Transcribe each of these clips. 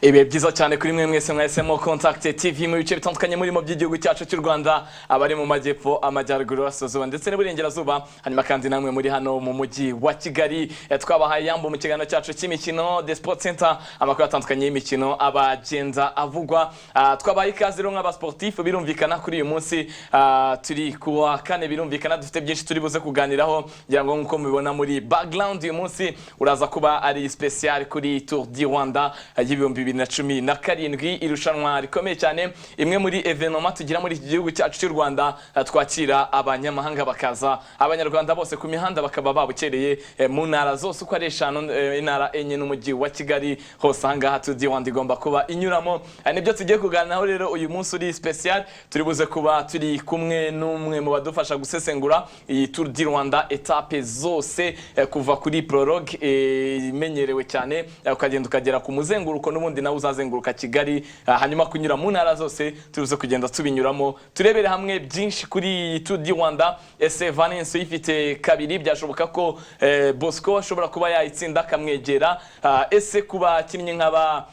Ibe byiza cyane kuri mwe mwese mwahisemo Contact TV mu bice bitandukanye murimo by'igihugu cyacu cy'u Rwanda, abari mu majyepfo, amajyaruguru, asozuba ndetse n'uburengerazuba, hanyuma kandi namwe muri hano mu mujyi wa Kigali. Twabahaye yambo mu kiganiro cyacu cy'imikino The Sport Center, amakuru atandukanye y'imikino abagenda avugwa. Twabahaye ikaze rero nk'aba sportif, birumvikana kuri uyu munsi turi kuwa kane, birumvikana dufite byinshi turi buze kuganiraho, ngira ngo nkuko mubibona muri background uyu munsi uraza kuba ari special kuri Tour du Rwanda y'ibihumbi 2017, irushanwa rikomeye cyane, imwe muri evenement tugira muri iki gihugu cyacu cy'u Rwanda, twakira abanyamahanga bakaza, abanyarwanda bose ku mihanda bakaba babukereye mu ntara zose uko ari eshanu, intara enye n'umujyi wa Kigali hose ahangaha Tour du Rwanda igomba kuba inyuramo. Nibyo tugiye kuganiraho rero uyu munsi uri special, turi buze kuba turi kumwe n'umwe mu badufasha gusesengura iyi Tour du Rwanda etape zose, kuva kuri prologue imenyerewe cyane ukagenda ukagera ku muzenguruko, n'ubundi nawe uzazenguruka Kigali, hanyuma kunyura mu ntara zose turuze kugenda tubinyuramo, turebere hamwe byinshi kuri Tour du Rwanda. Ese Valence ifite kabiri, byashoboka ko Bosco ashobora kuba yayitsinda akamwegera. Ese kuba kinnye nk'aba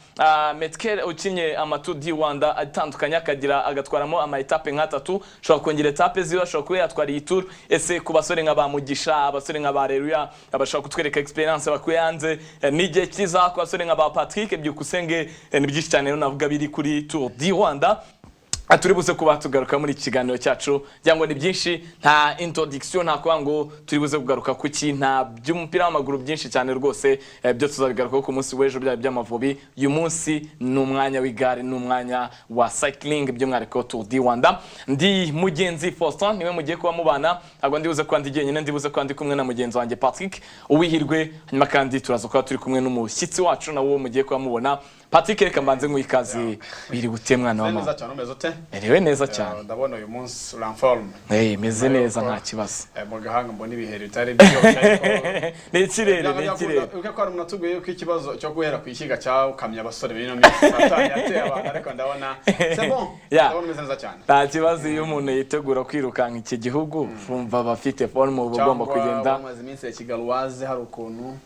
Metkel ukinye ama Tour du Rwanda atandukanye akagira agatwaramo ama etape nk'atatu, ashobora kongera etape ziwe, ashobora kuba yatwara iyi Tour. Ese ku basore nk'aba Mugisha, abasore nk'aba Reruya, abashaka kutwereka experience bakuye hanze, n'igihe kiza ku basore nk'aba Patrick Byukusenge, ni byinshi cyane rero navuga biri kuri Tour du Rwanda. Turi buze kuba tugaruka muri kiganiro cyacu, cyangwa ni byinshi, nta introduction, nta kuba ngo turi buze kugaruka ku kintu by'umupira w'amaguru byinshi cyane rwose, byo tuzabigaruka ku munsi w'ejo by'Amavubi. Uyu munsi ni umwanya w'igare, ni umwanya wa cycling by'umwihariko Tour du Rwanda. Ndi mugenzi Faustin, niwe mugiye kuba mubana, ntabwo ndi buze kwandi jyenyine, ndi buze kwandi kumwe na mugenzi wanjye Patrick Uwihirwe, hanyuma kandi turaza kuba turi kumwe n'umushyitsi wacu nawo mugiye kuba mubona. Patrick, reka mbanze nk'ikaze, biri gute mwana wa mama? Erewe neza cyane. Ndabona uyu munsi uramforme. Meze neza nta kibazo. Mu gahanga mbona ibiheri bitari byose ariko ni ikirere. Uko kwari munatuguye yuko ikibazo cyo guhera ku ishiga cyawe ukamya abasore bino minsi satani yateye abantu, ariko ndabona c'est bon. Ndabona meze neza cyane. Nta kibazo iyo umuntu yitegura kwirukanka iki gihugu, umva bafite forme ubu ugomba kugenda. Amaze iminsi ya Kigaluwaze hari ukuntu.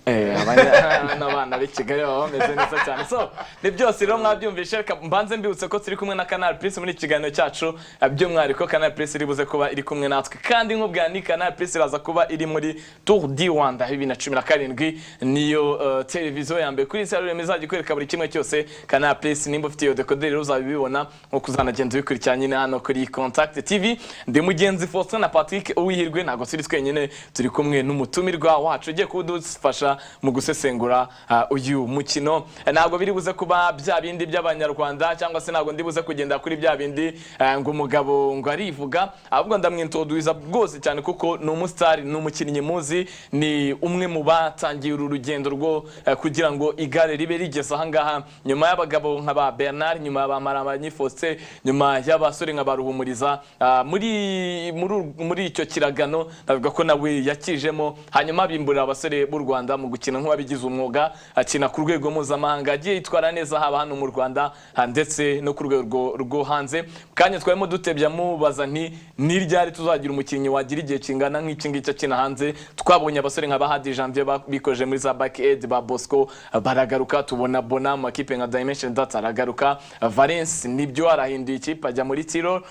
Abana b'i Kigali baba bameze neza cyane. So ni byose rero mwabyumvishe, reka mbanze mbibutse ko turi kumwe na Canal Plus muri kiganiro cyacu, by'umwihariko Canal Plus iri buze kuba iri kumwe natwe, kandi nk'ubwa ni Canal Plus iraza kuba iri muri Tour du Rwanda 2017, niyo televiziyo ya mbere kuri Israel izajya ikwereka buri kimwe cyose. Canal Plus nimba ufite iyo decoder uzabibona nko kuzanagenda bikurikiranye hano kuri Contact TV. Ndi mugenzi Faustin na Patrick Uwihirwe, ntago turi twenyine, turi kumwe n'umutumirwa wacu ugiye kudufasha mu gusesengura uyu mukino. Ntago biri buze kuba bya bindi by'abanyarwanda, cyangwa se ntago ndi buze kugenda kuri bya bindi ngo umugabo ngo arivuga, ahubwo ndamwintroduza rwose cyane kuko ni umustar, ni umukinnyi muzi, ni umwe mu batangiye uru rugendo rwo kugira ngo igare ribe rigeze aha ngaha, nyuma y'abagabo nk'aba Bernard, nyuma y'abamarabanyi Faustin, nyuma y'abasore nk'aba Ruhumuriza, muri icyo kiragano navuga ko nawe yakijemo, hanyuma bimburira abasore b'u Rwanda mu gukina nk'ababigize umwuga, akina ku rwego mpuzamahanga, agiye yitwara neza haba hano mu Rwanda ndetse no ku rwego rwo hanze. Kanya twarimo dutebya mubaza nti ryari tuzagira umukinnyi wagira igihe kingana nk'iki ngiki akina hanze. Twabonye abasore nka Bahadi Janvier bikoje muri za Back Aid, ba Bosco baragaruka, tubona Bona mu makipe nka Dimension Data aragaruka, Valence nibyo arahinduye ikipe ajya muri Tiro,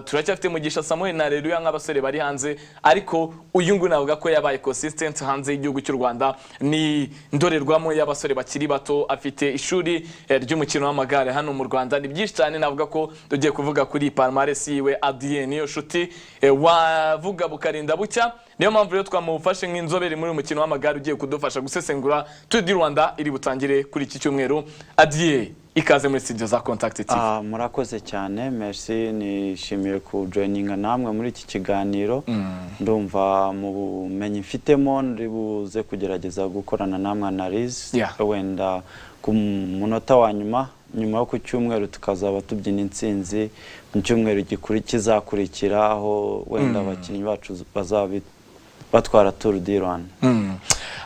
turacyafite Mugisha Samuel na Reruya nk'abasore bari hanze, ariko uyu nguyu navuga ko yabaye consistent hanze y'igihugu cy'u Rwanda, ni ndorerwamo y'abasore bakiri bato, afite ishuri ry'umukino w'amagare hano mu Rwanda. Ni byinshi cyane navuga ko tugiye kuvuga kuri palmarès yiwe, Adrien niyo shuti wavuga bukarinda bucya, niyo mpamvu rero twamufashe nk'inzobere muri umukino w'amagare ugiye kudufasha gusesengura Tour du Rwanda iri butangire kuri iki cyumweru. Adrien, ikaze muri studio za Contact TV. Murakoze cyane, merci, nishimiye ku joininga namwe muri iki kiganiro. Ndumva mu bumenyi mfitemo ndibuze kugerageza gukorana namwe analyse, wenda ku munota wa nyuma yo ku cyumweru tukazaba tubyina intsinzi mu cyumweru kizakurikira, aho wenda abakinnyi bacu bazaba batwara Tour du Rwanda.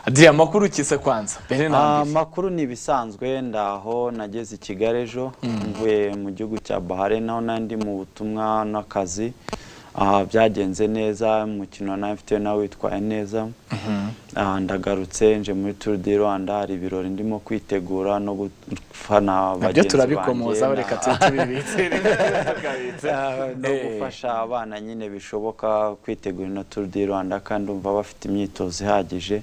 Adrien, makuru kise kwanza bene nambi? Makuru ni bisanzwe, ndaho nageze i Kigali ejo, mvuye mu gihugu cya Bahrain, naho nandi mu butumwa n'akazi. byagenze neza, umukino nawe mfite nawe witwaye neza. Ndagarutse nje muri Tour du Rwanda, hari ibirori ndimo kwitegura no gufana bagenzi banjye, reka tubibitse no gufasha abana nyine bishoboka kwitegura na Tour du Rwanda, kandi umva bafite imyitozo ihagije.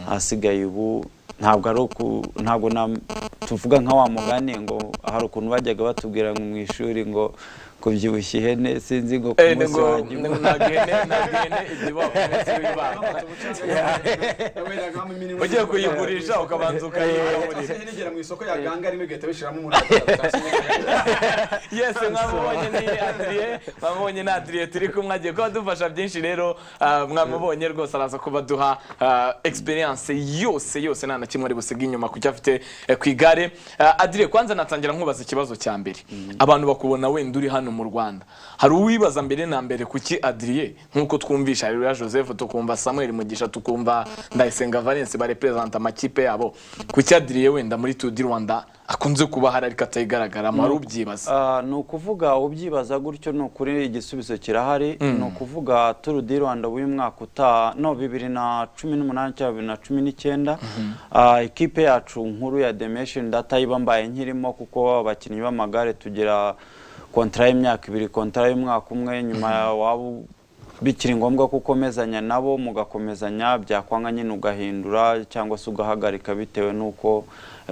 Hasigaye ubu ntabwo tuvuga nka wa mugani ngo hari ukuntu bajyaga batubwira ngo mu ishuri ngo kubyibushya ihene, sinzi ngo ku munsi wagiye ugiye kuyigurisha ukabanza ukayigaburira nigera mu isoko yaganga rimwe gahita bishiramo umuntu. Yes, mwamubonye na Adrien turi kumwe, agiye kuba dufasha byinshi. Rero mwamubonye rwose araza kuba duha experience yose nta na kimwe ari busiga inyuma kuko afite ku igare. Adrien, kwanza natangira nkubaza ikibazo cya mbere. Abantu bakubona wenda uri hano mu Rwanda, hari uwibaza mbere na mbere kuki Adrien, nkuko twumvisha Areruya Joseph, tukumva Samuel Mugisha, tukumva Ndayisenga Valence barepresenta amakipe yabo, kuki Adrien wenda muri Tour du Rwanda akunze kuba hari ariko atayigaragaramo? Hari ubyibaza? Ni ukuvuga ubyibaza gutyo, ni ukuri igisubizo kirahari. Ni ukuvuga Tour du Rwanda uyu mwaka utaha, 2018 cyangwa 2019, ikipe yacu nkuru ya Demeshin ndatayiba mbaye nkirimo, kuko abakinnyi b'amagare tugira kontra y'imyaka 2, kontra y'umwaka umwe. Nyuma waba bikiri ngombwa gukomezanya nabo, mugakomezanya, byakwanga nyine ugahindura cyangwa se ugahagarika bitewe nuko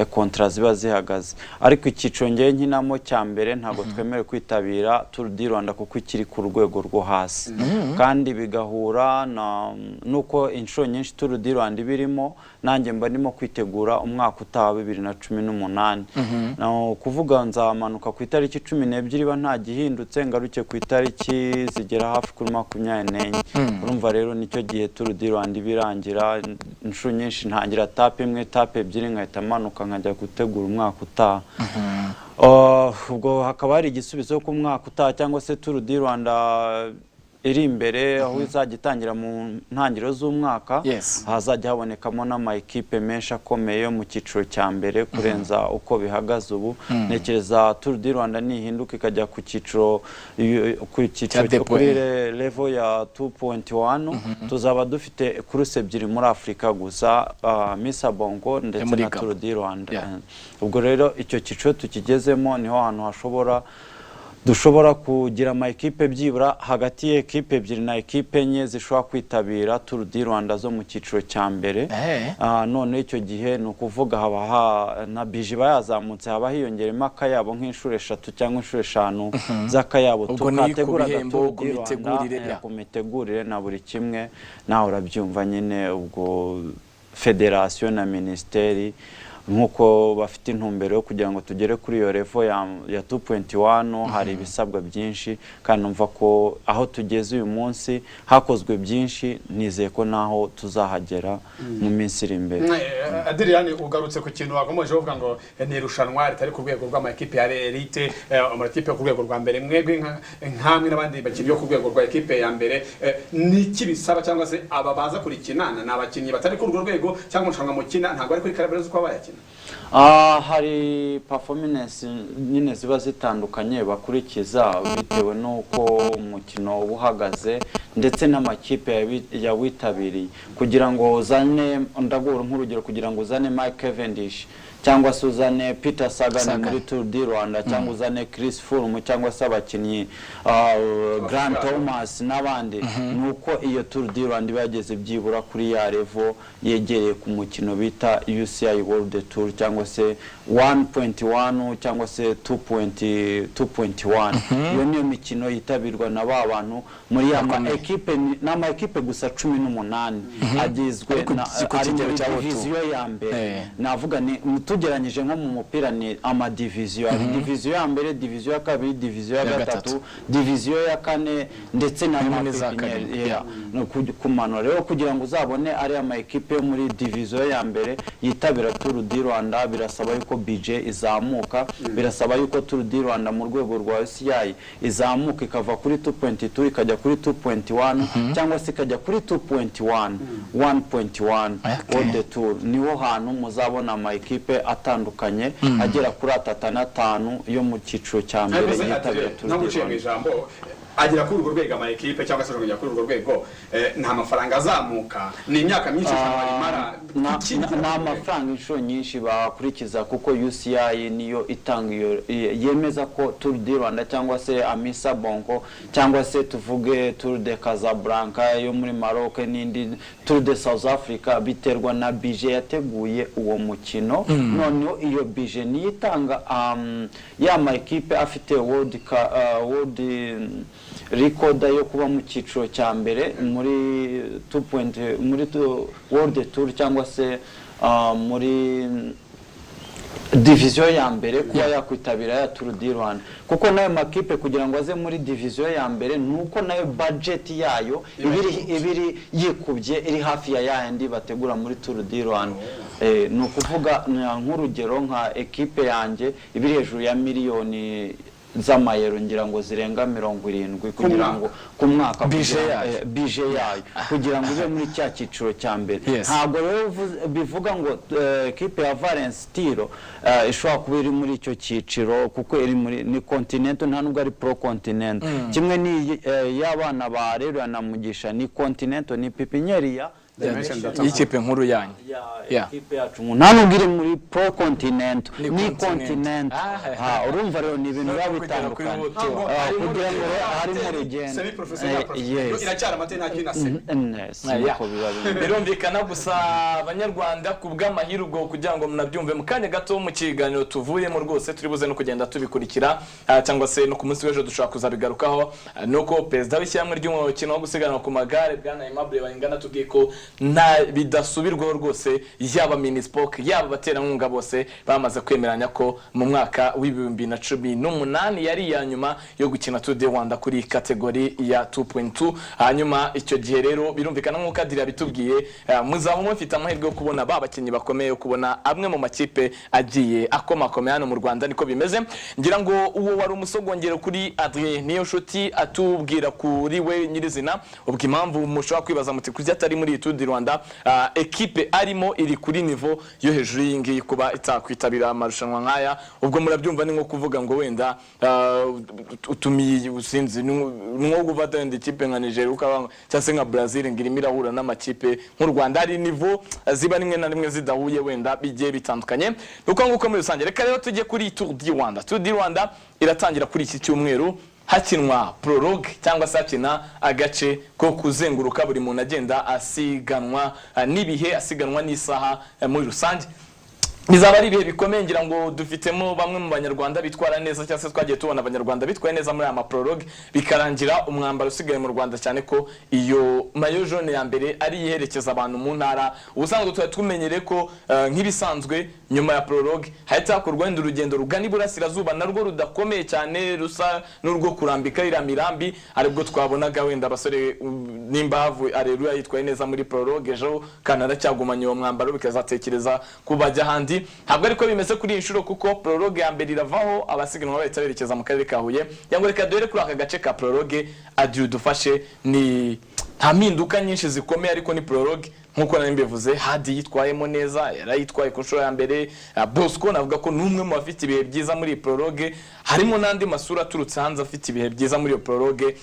kontra ziba zihagaze. Ariko icyiciro ngeye nkinamo cya mbere ntabwo twemerewe kwitabira Tour du Rwanda kuko ikiri ku rwego rwo hasi, kandi bigahura nuko inshuro nyinshi Tour du Rwanda birimo, nanjye mba ndimo kwitegura umwaka utaha 2018. No kuvuga nzamanuka ku itariki 12 ba nta gihindutse, ngaruke ku itariki zigera hafi kuri 24. Urumva rero nicyo gihe Tour du Rwanda birangira. Inshuro nyinshi ntangira tape imwe, tape ebyiri nkahita manuka nkajya gutegura umwaka utaha. Ubwo hakaba hari igisubizo ku mwaka utaha cyangwa se Tour du Rwanda iri imbere, aho izajya itangira mu ntangiriro z'umwaka. Hazajya habonekamo n'amakipe menshi akomeye mu cyiciro cya mbere kurenza uko bihagaze ubu. Nekereza Tour du Rwanda nihinduka ikajya ku cyiciro kuri level ya 2.1, tuzaba dufite kuruse ebyiri muri Afrika gusa, Misa Bongo ndetse na Tour du Rwanda. Ubwo rero icyo cyiciro tukigezemo niho ahantu dushobora kugira amakipe byibura hagati y'ekipe ebyiri na ekipe enye zishobora kwitabira Tour du Rwanda zo mu cyiciro cya mbere. None icyo gihe ni ukuvuga haba na bije bayazamutse, haba hiyongeremo akayabo nk'inshuro 3 cyangwa inshuro 5 z'akayabo tukategura ku mitegurire na buri kimwe. Nawe urabyumva nyine, ubwo federation na ministeri nkuko bafite intumbero yo kugira ngo tugere kuri iyo level ya 2.1, hari ibisabwa byinshi, kandi numva ko aho tugeze uyu munsi hakozwe byinshi, nizeye ko naho tuzahagera mu minsi iri imbere. Adrien, ugarutse ku kintu wakomeje uvuga ngo ni irushanwa ritari ku rwego rw'amakipe ya elite, amakipe ku rwego rwa mbere, mwebwe nkamwe n'abandi bakinnyi yo ku rwego rwa ekipe ya mbere, niki bisaba cyangwa se aba baza kurikinana n'abakinnyi batari ku rwo rwego cyangwa umushanwa mukina ntabwo ari kuri karabere z'uko bayakina? Hari performance nyine ziba zitandukanye bakurikiza bitewe nuko umukino uhagaze ndetse n'amakipe yawitabiriye. Kugira ngo uzane, ndagura nk'urugero, kugira ngo uzane Mike Cavendish cyangwa se uzane Peter Sagan muri Tour du Rwanda, cyangwa uzane Chris Froome cyangwa se abakinnyi Grant Thomas n'abandi, nuko iyo Tour du Rwanda bageze byibura kuri ya level yegereye ku mukino bita UCI World Tour cyangwa se 1.1 cyangwa se 2.1. Iyo niyo mikino yitabirwa na ba bantu muri ekipe, n'ama ekipe gusa 18 agizwe na division ya mbere. Navuga ni tugeranyije nko mu mupira ni ama division, division ya mbere, division ya kabiri, division ya gatatu, division ya kane ndetse na kumanura. Rero kugira ngo uzabone ari ama ekipe yo muri division ya mbere yitabira Tour du Rwanda, birasaba yuko budget izamuka, birasaba yuko Tour du Rwanda mu rwego rwa UCI izamuka ikava kuri 2.2 ikajya kuri 2.1 cyangwa se ikajya kuri 2.1 1.1 World Tour. Niho hantu muzabona ama ekipe atandukanye agera kuri 35 yo mu cyiciro cya mbere yitabira Tour du Rwanda. agera kuri urwo rwego ama equipe cyangwa se kujya kuri urwo rwego nta mafaranga azamuka ni imyaka myinshi cyane nta mafaranga inshuro nyinshi bakurikiza kuko UCI niyo itanga yemeza ko Tour du Rwanda cyangwa se Amisa Bongo cyangwa se tuvuge Tour de Casablanca yo muri Maroc n'indi Tour de South Africa biterwa na budget yateguye uwo mukino noneho iyo budget niyo itanga ya ma equipe afite world record yo kuba mu cyiciro cya mbere muri 2 muri World Tour cyangwa se muri division ya mbere kuba yakwitabira ya Tour du Rwanda kuko nayo makipe kugira ngo aze muri division ya mbere nuko nayo budget yayo ibiri yikubye iri hafi ya yandi bategura muri Tour du Rwanda no kuvuga nk'urugero nka equipe yanjye ibiri hejuru ya miliyoni z'amayero ngira ngo zirenga 70 kugira ngo ku mwaka bije yayo kugira ngo ube muri cya cyiciro cya mbere ntabwo rero bivuga ngo equipe ya Valence Stilo ishobora kuba iri muri icyo cyiciro kuko iri muri ni continent nta nubwo ari pro continent kimwe ni y'abana ba rero na Mugisha ni continent ni pipinyeria y'ikipe nkuru yanyu ikipe yacu nta nubwo iri muri pro continent ni continent urumva rero ni ibintu biba bitandukanye kugira ngo harimo legend semi professional iracyari amateka kinase birumvikana gusa abanyarwanda ku bw'amahirwe kugira ngo munabyumve mu kanya gato mu kiganiro tuvuyemo rwose turi buze no kugenda tubikurikira cyangwa se no ku munsi w'ejo dushaka kuzabigarukaho nuko perezida w'ishyamwe ry'umukino wo gusiganwa ku magare bwana Aimable Bayingana tubwiye ko nta bidasubirwaho rwose yaba Minispoc yaba baterankunga bose bamaze kwemeranya ko mu mwaka w'2018 yari ya nyuma yo gukina Tour du Rwanda kuri kategori ya 2.2 hanyuma icyo gihe rero birumvikana nk'uko Adira bitubwiye muzaba mufite amahirwe yo kubona babakinnyi bakomeye yo kubona amwe mu makipe agiye akomakomeye hano mu Rwanda niko bimeze ngira ngo uwo wari umusogongero kuri Adrien niyo nshuti atubwira kuri we nyirizina ubwo impamvu mushobora kwibaza muti kujya atari muri Tour du Rwanda equipe arimo iri kuri niveau yo hejuru y'ingiyi kuba itakwitabira amarushanwa nkaya ubwo murabyumva ni nko kuvuga ngo wenda utumiye usinzi nko gufata wenda ikipe nka Nigeria ukaba cyase nka Brazil ngirimo irahura n'amakipe nk'u Rwanda ari niveau ziba rimwe na rimwe zidahuye wenda bigiye bitandukanye nuko nguko muri rusange reka rero tujye kuri Tour du Rwanda Tour du Rwanda iratangira kuri iki cyumweru hakinwa prologue cyangwa se hakina agace ko kuzenguruka buri muntu agenda asiganwa nibihe asiganwa n'isaha muri rusange bizaba ari ibihe bikomeye ngira ngo dufitemo bamwe mu banyarwanda bitwara neza cyangwa se twagiye tubona abanyarwanda bitwaye neza muri aya prologue bikarangira umwambaro usigaye mu Rwanda cyane ko iyo mayo jaune ya mbere ari yiherekeza abantu mu ntara ubusanzwe tumenyere ko nk'ibisanzwe nyuma ya prologue hahita hakorwa urugendo rugana iburasirazuba narwo rudakomeye cyane rusa n'urwo kurambika ira mirambi aribwo twabonaga wenda abasore n'imbavu Areruya yitwaye neza muri prologue ejo Canada cyagumanye uwo mwambaro bikazatekereza kubajya handi ntabwo ariko bimeze kuri inshuro kuko prologue ya mbere iravaho abasiganwa bahita berekeza mu karere ka Huye yango reka dore kuri aka gace ka prologue Adieu dufashe ni nta mpinduka nyinshi zikomeye ariko ni prologue nkuko nari mbivuze Hadi yitwayemo neza yarayitwaye ku nshuro ya mbere Bosco navuga ko numwe mu bafite ibihe byiza muri prologue harimo nandi masura turutse hanze afite ibihe byiza muri iyo prologue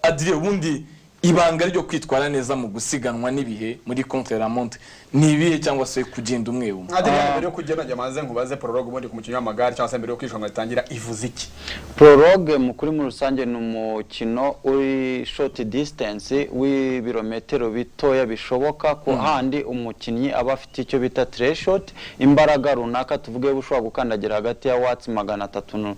Adrien ubundi ibanga ryo kwitwara neza mu gusiganwa nibihe muri contre la montre nibihe cyangwa se kugenda umwe umwe Adrien mbere yo kugenda jamaze nkubaze prologue ubundi ku mukino w'amagare cyangwa se mbere yo kwishonga ritangira ivuze iki prologue mukuri mu rusange ni umukino uri short distance w'ibirometero bitoya bishoboka ko handi umukinnyi aba afite icyo bita threshold imbaraga runaka tuvuge bushobora gukandagira hagati ya watts 300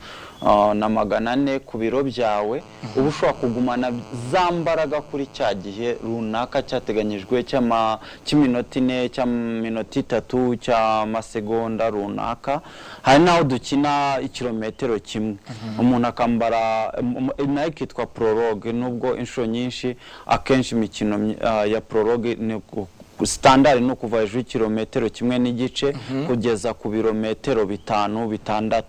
na 400 ku biro byawe ubu ushobora kugumana za mbaraga kuri cya gihe runaka cyateganyijwe cy'iminota 4 cy'iminota 3 cy'amasegonda runaka hari naho dukina ikilometero kimwe umuntu akambara nayo kitwa prologue nubwo inshuro nyinshi akenshi imikino ya prologue ni standard no kuva hejuru kilometero kimwe n'igice kugeza ku birometero 5-6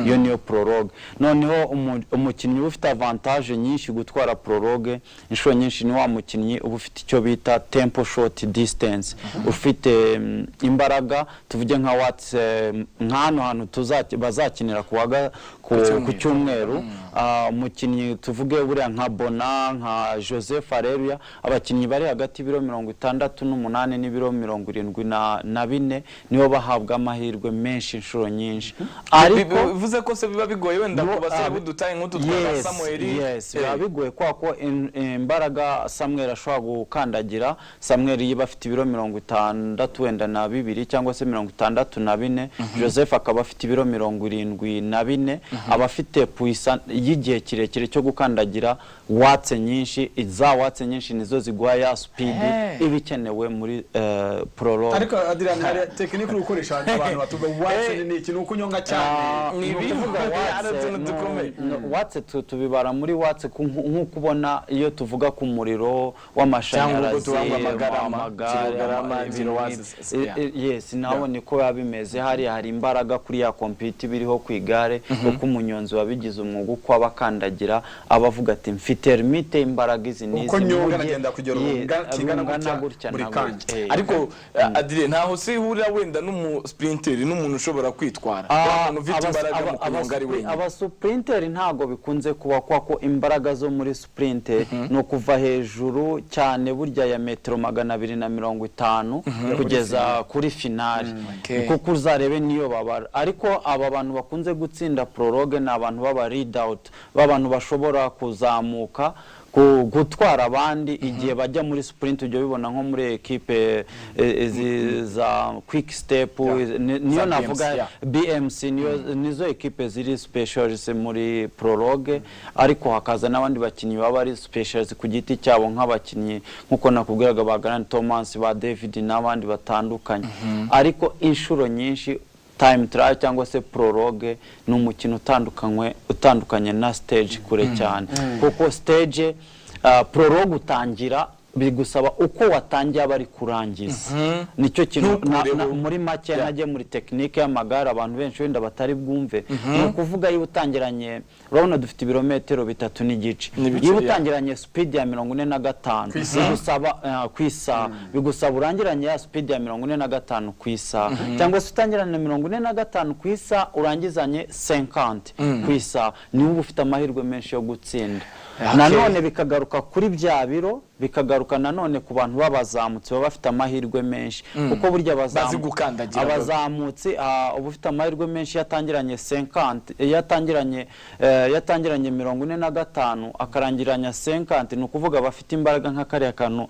iyo niyo prologue noneho umukinnyi ufite avantage nyinshi gutwara prologue inshuro nyinshi ni wa mukinnyi uba ufite icyo bita tempo short distance ufite imbaraga tuvuge nka watts nk'ano hantu bazakinira ku ku cyumweru. Umukinnyi tuvuge buriya nka Bona, nka Joseph Areruya, abakinnyi bari hagati y'ibiro 68 n'ibiro 74 nibo bahabwa amahirwe menshi inshuro nyinshi. Ariko bivuze ko se biba bigoye wenda ku basore budutaye nk'utu twa Samuel. Yes, biba bigoye ko imbaraga Samuel ashobora gukandagira. Samuel yiba afite ibiro 62 wenda na 2 cyangwa se 64. Joseph akaba afite ibiro 74. Aba afite puissance y'igihe kirekire cyo gukandagira watts nyinshi. Iza watts nyinshi nizo ziguha ya speed ibikenewe muri prologue. Ariko Adrian, hari technique ukoresha abantu batuba watts ni ikintu ukunyonga cyane. Ni bivuga watts tubibara muri watts nk'uko ubona iyo tuvuga ku muriro w'amashanyarazi yes, naho niko yabimeze. Hari imbaraga kuri ya computer biriho ku igare uko umunyonzi wabigize umwuga uko abakandagira abavuga ati mfite limite imbaraga izi nizi uko nyonga nagenda kugera kingana gutya muri kanje. Ariko Adrien, ntaho se hurira wenda n'umu sprinter n'umuntu ushobora kwitwara umuntu ufite imbaraga mu kunyonga ari wenyine. Aba sprinter ntago bikunze kuba ko imbaraga zo muri sprint no kuva hejuru cyane burya ya metero 250 kugeza kuri finale kuko uzarebe niyo babara. Ariko aba bantu bakunze gutsinda prologue ni abantu baba lead out, babantu bashobora kuzamuka gutwara abandi igihe bajya muri sprint. Ujye bibona nko muri equipe za quick step niyo navuga BMC nizo equipe ziri specials muri prologue. Ariko hakaza n'abandi bakinnyi baba ari specials ku giti cyabo nk'abakinnyi nkuko nakubwiraga ba Grant Thomas, ba David n'abandi batandukanye. Ariko inshuro nyinshi time trial cyangwa se prologue ni umukino utandukanye na stage kure cyane kuko stage prologue utangira bigusaba uko watangiye abari kurangiza. Nicyo kintu muri make najye muri technique y'amagare abantu benshi wenda batari bwumve. No kuvuga iyo utangiranye urabona dufite ibirometero 3 n'igice, iyo utangiranye speed ya 45 bigusaba kwisa bigusaba urangiranye ya speed ya 45 kwisa cyangwa se utangiranye 45 kwisa urangizanye 50 kwisa, niwe ufite amahirwe menshi yo gutsinda. Nanone bikagaruka kuri bya biro, bikagaruka nanone ku bantu babazamutse baba bafite amahirwe menshi kuko burya abazamutse uba ufite amahirwe menshi yatangiranye 50 yatangiranye 45 akarangiranya 50 ni ukuvuga bafite imbaraga nka kariya kantu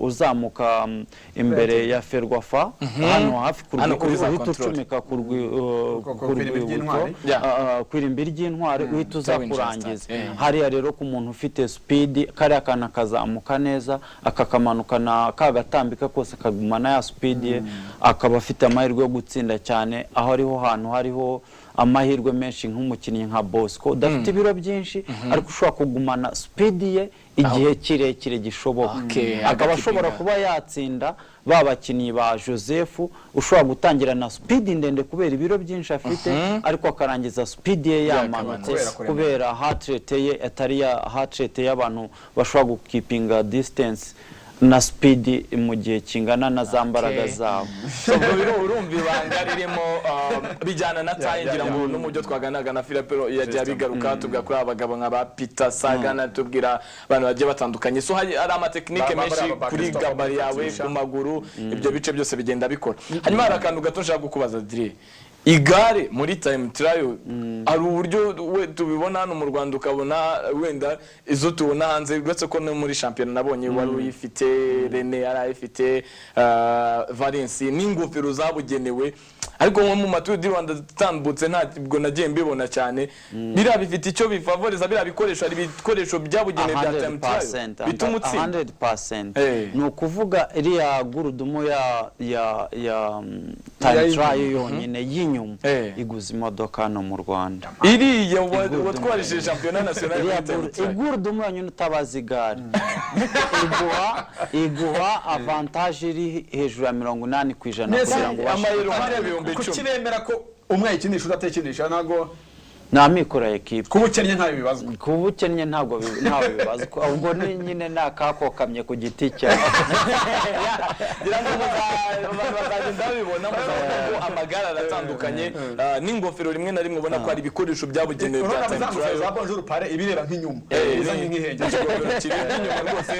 uzamuka imbere ya Ferwafa hano hafi uhita ucumika kwirimbi ry'intwari uhita uza kurangiza. Hariya rero ku muntu ufite speed kariya kana kazamuka neza akakamanukana kagatambika kose kagumana ya speed ye akaba afite amahirwe yo gutsinda cyane. Aho ariho hantu hariho amahirwe menshi nk'umukinnyi nka Bosco udafite ibiro byinshi ariko ushobora kugumana speed ye igihe kirekire gishoboka akaba ashobora kuba yatsinda babakinnyi ba Joseph ushobora gutangira na speed ndende kubera ibiro byinshi afite ariko akarangiza speed ye yamanutse kubera heart rate ye atari ya heart rate y'abantu bashobora gukipinga distance na speed mu gihe kingana na zambaraga zabo. So biro urumva ibanga ririmo bijyana na tayingira ngo no mujyo twaganaga na Philipero yagiye bigaruka tugakora abagabo nka Peter Sagana tubwira abantu bagiye batandukanye. So hari amateknike menshi kuri gabari yawe ku maguru ibyo bice byose bigenda bikora. Hanyuma hari akantu gato nshaka kukubaza Adrien, igare muri time trial ari uburyo tubibona hano mu Rwanda ukabona wenda izo tubona hanze uretse ko no muri championnat nabonye wari uyifite Rene yarayifite Valence n'ingofero zabugenewe ariko nko mu Tour du Rwanda tambutse ntabwo nagiye mbibona cyane. Bira bifite icyo bifavoriza bira bikoresho ari bikoresho byabugenewe bya time trial bituma utsinda 100%. No kuvuga iriya gurudumo ya time trial yonyine y'inyuma iguza imodoka no mu Rwanda iriya watwarishije championnat national igurudumo yonyine utabaza igare iguha avantage iri hejuru ya 80% kugira ngo amayero kukiremera ko umwe ikinisha udatekinisha nago namikora equipe kubukennye ntayo bibazwa kubukennye ntabwo bibazwa ubwo ni nyine nakakokamye ku giti cyawe ngira ngo ndabibona ngo amagara aratandukanye n'ingofero rimwe na rimwe ubona ko ari ibikoresho byabugenewe bya time trial za bonjour pare ibireba nk'inyuma iza nk'ihenge inyuma rwose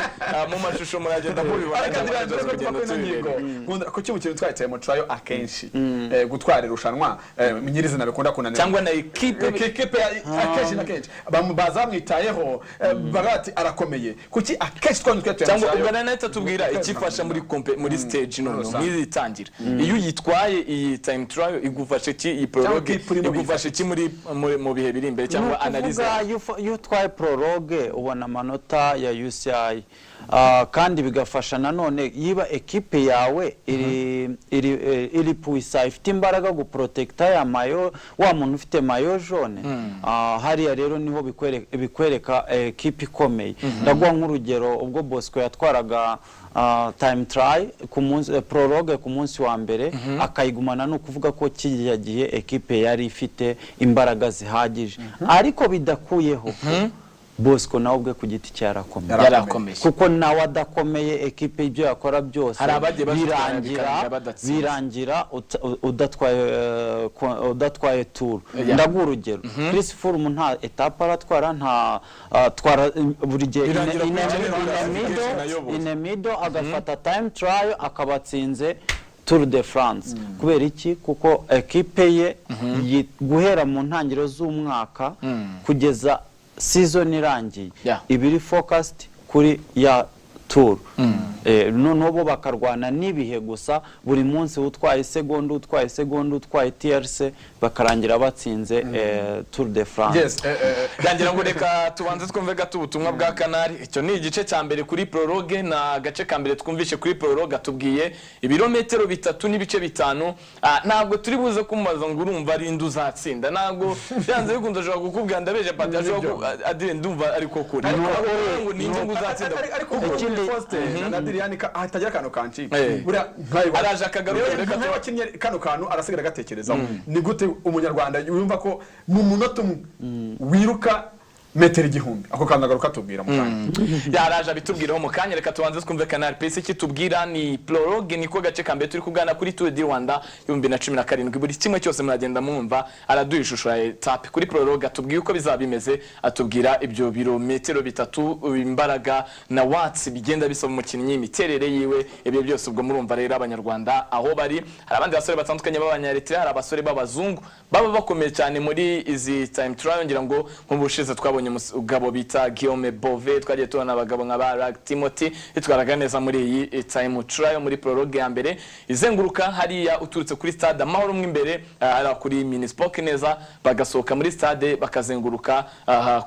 mu mashusho muragenda mubibona ko cyo mukino twari time trial akenshi gutwara irushanwa nyirizina bikunda kunanira cyangwa na equipe akenshi na kenshi bazamwitayeho bagati arakomeye kuki akenshi twanyuzwe cyangwa ugana nahita tubwira ikifasha muri stage none nk'izitangira iyo uyitwaye iyi time trial igufasha iki iyi prologue igufasha iki mu bihe biri imbere cyangwa analyse iyo utwaye prologue ubona amanota ya UCI kandi bigafasha nanone yiba equipe yawe iri puisa ifite imbaraga guprotecta ya mayo wa muntu ufite mayo jaune hariya rero niho bikwereka equipe ikomeye ndaguha nk'urugero ubwo Bosco yatwaraga time trial ku munsi prologue ku munsi wa mbere akayigumana no kuvuga ko kijya gihe equipe yari ifite imbaraga zihagije ariko bidakuyeho Bosco nawe ubwe ku giti cyarakomeye kuko nawe adakomeye equipe ibyo yakora byose birangira udatwaye tour ndaguha urugero Chris Froome nta etape aratwara nta twara buri gihe in middle agafata time trial akabatsinze Tour de France kubera iki kuko equipe ye guhera mu ntangiriro z'umwaka kugeza season irangiye ibiri focused kuri ya tour noneho bo bakarwana n'ibihe gusa buri munsi utwaye segonda utwaye TRC bakarangira batsinze Tour de France. Yangira ngo reka tubanze twumve gato ubutumwa bwa Kanari. Icyo ni igice cya mbere kuri prologue na gace ka mbere twumvishe kuri prologue atubwiye ibirometero 3 n'ibice 5. Ntabwo turi buze kumubaza ngo urumva ari indu zatsinda. Ntabwo byanze bikunda jo gukubwira ndabeje pati ajo adire ndumva ariko kuri. Ngo ni indu zatsinda ariko ikindi first na Adrian atagira kano kanci. Buriya araje akagaruka reka abakinnye kano kantu arasigara gatekereza. Ni gute umunyarwanda yumva ko mu munota wiruka metero 1000 ako kanagaruka tubwira mukanya yaraje abitubwiraho mukanya reka tubanze twumve Canal Plus kitubwira ni prologue niko gace kambe turi kugana kuri Tour du Rwanda 2017 buri kimwe cyose muragenda mwumva araduha ishusho ya etape kuri prologue atubwiye uko bizaba bimeze atubwira ibyo birometero 3 imbaraga na watts bigenda bisaba umukinnyi imiterere yiwe ibyo byose ubwo murumva rero abanyarwanda aho bari hari abandi basore batandukanye b'abanyaritira hari abasore b'abazungu baba bakomeye cyane muri izi time trial ngira ngo nk'ubushize twabonye umugabo bita Guillaume Bove twagiye tubona abagabo nka Barak Timothy itwaraga neza muri iyi time trial muri prologue ya mbere izenguruka hariya uturutse kuri stade amahoro mwe imbere ara kuri Minisport neza bagasohoka muri stade bakazenguruka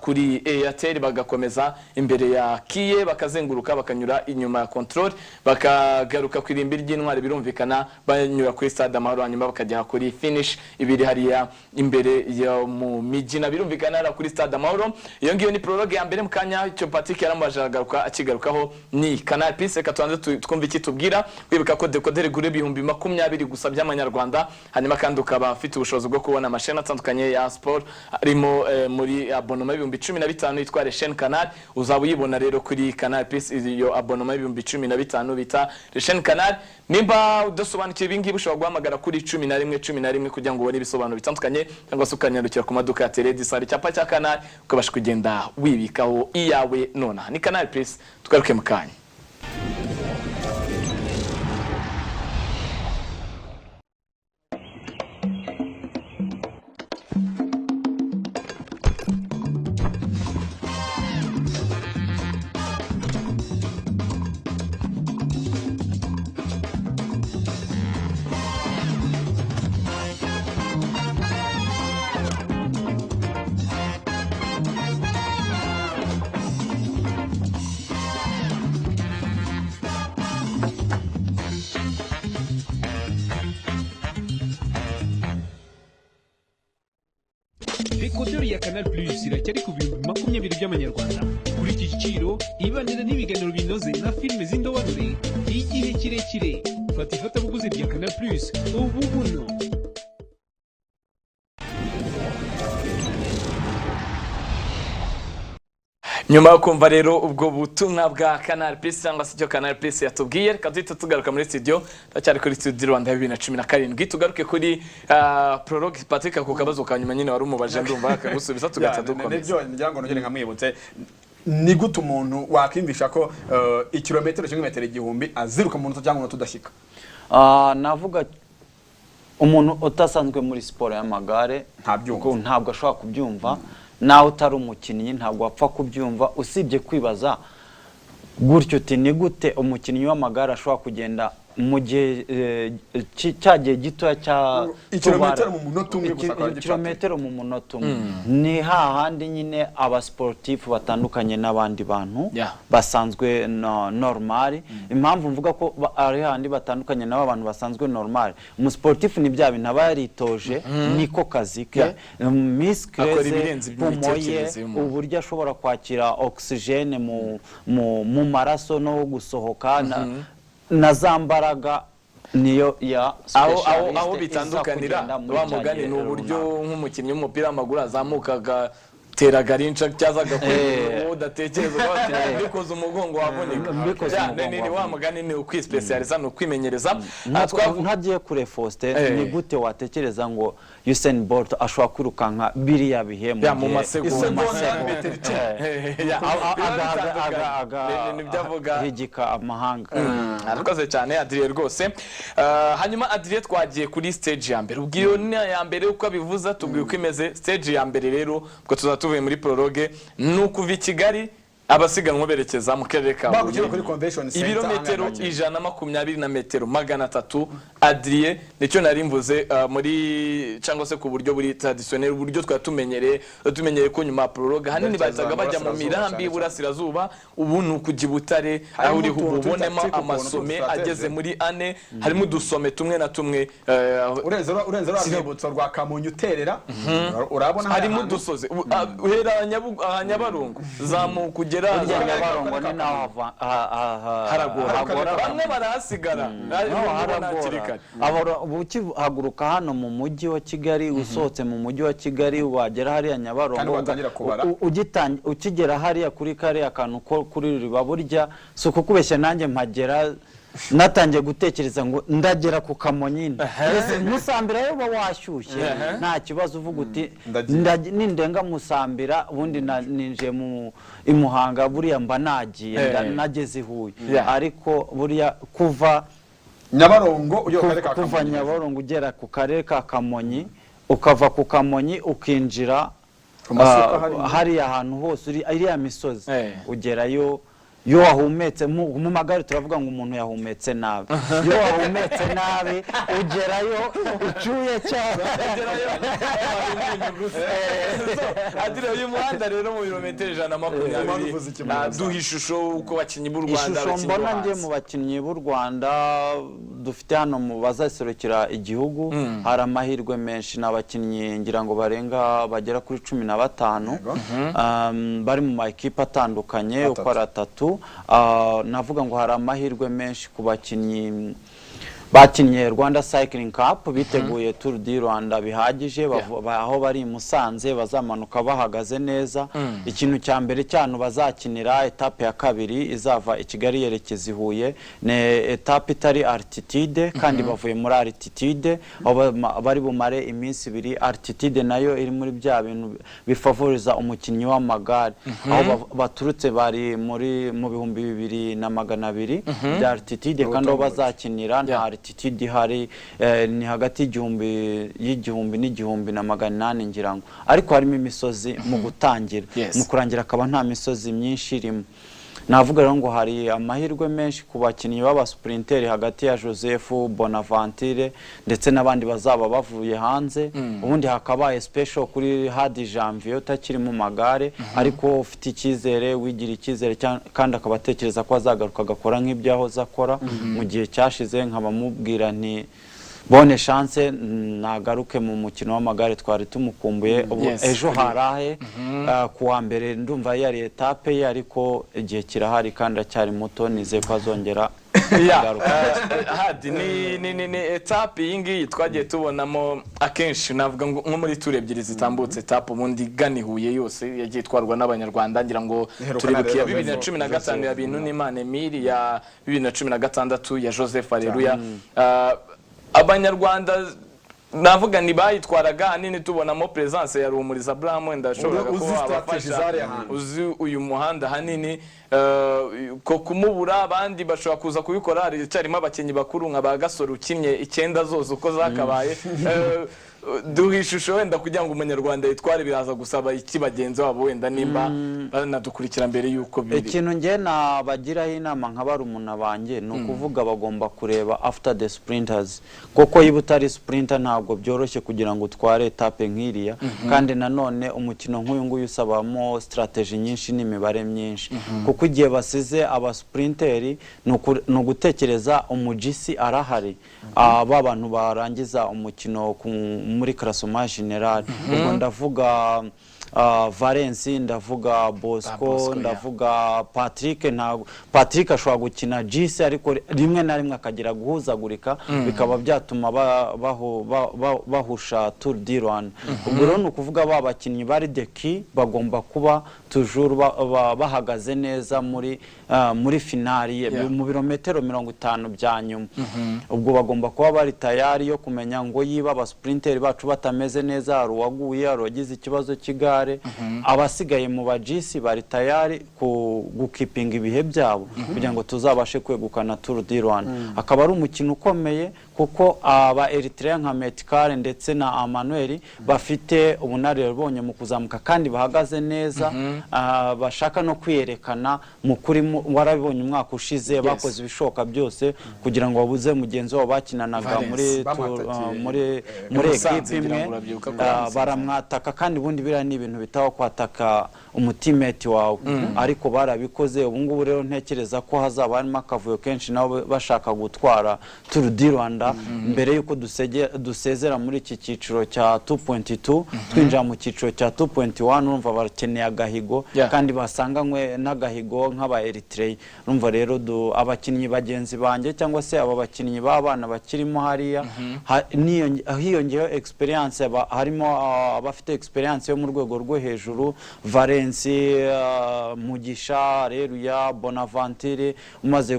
kuri Airtel bagakomeza imbere ya Kiye bakazenguruka bakanyura inyuma ya control bakagaruka ku irimbi ry'intwari birumvikana banyura kuri stade amahoro hanyuma bakajya kuri finish ibiri hariya imbere ya mu mijina birumvikana ara kuri stade amahoro iyo ngiyo ni prologue ya mbere mukanya cyo Patrick yarambaje agaruka akigarukaho ni Canal Plus reka tuanze twumva iki tubwira wibuka ko decoder gure 2020 gusa by'amanyarwanda hanyuma kandi ukaba afite ubushobozi bwo kubona amasheni atandukanye ya sport arimo muri abonnement 2015 yitwa chaîne Canal uzaba uyibona rero kuri Canal Plus iyo abonnement 2015 bita chaîne Canal nimba udasobanukiye ibingi bushobora guhamagara kuri 11 kugira ngo ubone ibisobanuro bitandukanye cyangwa se ukanyarukira ku maduka ya Tele disari cyapa cya Canal ukabasha kugenda wibikaho iyawe nona ni Canal Plus tugaruke mukanya Decoder ya Canal Plus iracyari ku 20 by'amanyarwanda kuri iki giciro ibanira n'ibiganiro binoze na filime z'indobanure igihe kirekire fata ifatabuguzi rya Canal Plus ubu buno nyuma yo kumva rero ubwo butumwa bwa Canal Plus cyangwa se icyo Canal Plus yatubwiye, reka duhita tugaruka muri studio, turacyari kuri studio Rwanda 2017. Tugaruke kuri prologue Patrick, ku kabazo ka nyuma nyine wari umubaje, ndumva akagusubiza tugahita dukomeza. Nibyo ngira ngo nongere nkamwibutse, ni gute umuntu wakimvisha ko ikilometero kimwe metero igihumbi aziruka mu munota cyangwa umunota udashyika? Navuga umuntu utasanzwe muri siporo y'amagare ntabwo ashobora kubyumva, nawe utari umukinnyi ntabwo wapfa kubyumva, usibye kwibaza gutyo uti ni gute umukinnyi w'amagare ashobora kugenda mu gihe cyagiye gitoya cya kilometero mu munota umwe gusa, kilometero mu munota umwe. Ni hahandi nyine aba sportif batandukanye n'abandi bantu basanzwe normal. Impamvu mvuga ko ari hahandi batandukanye n'aba bantu basanzwe normal, umu sportif ni bya bintu aba yaritoje, niko kazi ke, muscles pumoye, uburyo ashobora kwakira oxygene mu maraso no gusohoka na zambaraga niyo ya specialist. Aho bitandukanira wa mugani ni uburyo nk'umukinnyi w'umupira w'amaguru azamukaga teraga rinca cyazaga kuri udatekereza ko bikoze umugongo waboneka. Ni wa mugani ni ukwispecializa, ni ukwimenyereza. Ntagiye kure Faustin, ni gute watekereza ngo Usain Bolt ashobora kwirukanka biriya bihe mu masegonda higika amahanga. Arakoze cyane Adrien rwose. Hanyuma Adrien, twagiye kuri stage ya mbere. Ubwiyo ni ya mbere uko bivuza, tubwiye uko imeze stage ya mbere rero, ubwo tuzatuvuye muri prologue, nuko vi Kigali abasiganwa berekeza mu karere ka Huye, ibirometero 120 na metero 300. Adrien, nicyo nari mvuze muri cyangwa se ku buryo buri traditionnel, uburyo twatumenyereye ko nyuma prologue hanini bazaga bajya mu mirambi burasirazuba, ubu nukujya Butare aho uri ubonemo amasome ageze muri ane, harimo udusome tumwe na tumwe urenze rwibutso rwa Kamonyi uterera, urabona harimo udusozi uhera Nyabarongo zamuka Nyabarongo ni naho haragora, bamwe barahasigara ukihaguruka hano mu mujyi wa Kigali, usohotse mu mujyi wa Kigali wagera hariya Nyabarongo, ukigera hariya kuri kariya kantu ko kuri riba burya, si ukukubeshya nanjye mpagera natangiye gutekereza ngo ndagera ku Kamonyi, Musambira yo washyushye nta kibazo, uvuga uti nindenga Musambira ubundi ninje mu Imuhanga buriya mba nagiye nageze Huye. Ariko buriya kuva Nyabarongo ugera ku karere ka Kamonyi, ukava ku Kamonyi ukinjira hariya ahantu hose iriya misozi, ugerayo yo wahumetse mu magare turavuga ngo umuntu yahumetse nabi, yo wahumetse nabi ugerayo ucuye cyane. Adira uyu muhanda rero mu birometero 120 duha ishusho uko bakinnyi b'u Rwanda, ishusho mbona ngiye mu bakinnyi b'u Rwanda dufite hano mu bazaserukira igihugu, hari amahirwe menshi n'abakinnyi ngira ngo bagera kuri 15 bari mu makipe atandukanye uko ari 3. Navuga ngo hari amahirwe menshi ku bakinnyi bakinnye Rwanda Cycling Cup, biteguye Tour du Rwanda bihagije, aho bari Musanze bazamanuka bahagaze neza. Ikintu cya mbere cyane bazakinira etape ya kabiri izava i Kigali yerekeza i Huye, ne etape itari altitude kandi bavuye muri altitude, bari bumare iminsi 2. Altitude nayo iri muri bya bintu bifavoriza umukinnyi w'amagare, aho baturutse bari mu 2200 bya altitude, kandi aho bazakinira nta altitude ihari, ni hagati y'igihumbi n'igihumbi na 800 ngira ngo, ariko harimo imisozi mu gutangira, mu kurangira akaba nta misozi myinshi irimo. Navuga rero ngo hari amahirwe menshi ku bakinnyi b'abasprinteri hagati ya Joseph Bonaventure ndetse n'abandi bazaba bavuye hanze. Ubundi hakabaye special kuri Hadi Janvier utakiri mu magare, ariko ufite icyizere, wigira icyizere kandi akabatekereza ko azagaruka agakora nk'ibyo yahoze akora mu gihe cyashize. Nkabamubwira nti bonne chance nagaruke mu mukino w'amagare twari tumukumbuye. Ejo harahe kuwa mbere ndumva yari etape ye, ariko igihe kirahari kandi acyari muto, nize ko azongera hadi ni etape iyi ngiyi twagiye tubonamo akenshi navuga nko muri ture ebyiri zitambutse etape ubundi gani Huye yose yagiye itwarwa n'abanyarwanda ngira ngo turibukiye 2015 ya Bintu n'Imana Emile ya 2016 ya Joseph Areruya abanyarwanda navuga ni bayitwaraga nini tubonamo presence ya Rumuriza Abraham wenda ashobora kuba abafasha uzi uyu muhanda hanini ko kumubura abandi bashobora kuza kubikora hari cyarimo abakenyi bakuru nka ba Gasoro ukinye 9 zose uko zakabaye duhishusho wenda kugira ngo umunyarwanda yitware biraza gusaba iki bagenzi babo wenda nimba banadukurikira mbere yuko biri ikintu nge nabagiraho inama nk'abarumuna banjye ni ukuvuga bagomba kureba after the sprinters kuko yiba utari sprinter ntabwo byoroshye kugira ngo utware etape nk'iriya kandi nanone umukino nk'uyu nguyu usabamo strategy nyinshi n'imibare myinshi kuko igihe basize aba sprinteri no gutekereza umujisi arahari aba bantu barangiza umukino muri classement general ubwo ndavuga Valence ndavuga Bosco ndavuga Patrick ashobora gukina Gise ariko rimwe na rimwe akagira guhuzagurika bikaba byatuma bahusha Tour du Rwanda ubwo rero ni ukuvuga babakinnyi bari de key bagomba kuba toujours bahagaze neza muri finali mu birometero 50 bya nyuma ubwo bagomba kuba bari tayari yo kumenya ngo yiba aba sprinter bacu batameze neza aruwaguye arogize ikibazo kigare abasigaye mu bajisi bari tayari gukipinga ibihe byabo kugira ngo tuzabashe kwegukana Tour du Rwanda akaba ari umukino ukomeye kuko aba Eritrea nka Metkare ndetse na Emmanuel bafite ubunararibonye mu kuzamuka kandi bahagaze neza bashaka no kwiyerekana mu kuri warabibonye umwaka ushize bakoze ibishoka byose kugira ngo babuze mugenzi wabo bakinanaga muri equipe imwe baramwataka kandi ubundi bira ni ibintu bitaho kwataka umuteammate wawe ariko barabikoze ubu ngubu rero ntekereza ko hazaba harimo akavuyo kenshi nabo bashaka gutwara Tour du Rwanda mbere yuko dusezera muri iki cyiciro cya 2.2 twinjira mu cyiciro cya 2.1 urumva bakeneye agahigo kandi basanganywe n'agahigo nk'aba Eritrea urumva rero abakinnyi bagenzi banjye cyangwa se aba bakinnyi b'abana bakirimo hariya hiyongeyeho experience harimo abafite experience yo mu rwego rwo hejuru Valence Mugisha Areruya Bonaventure umaze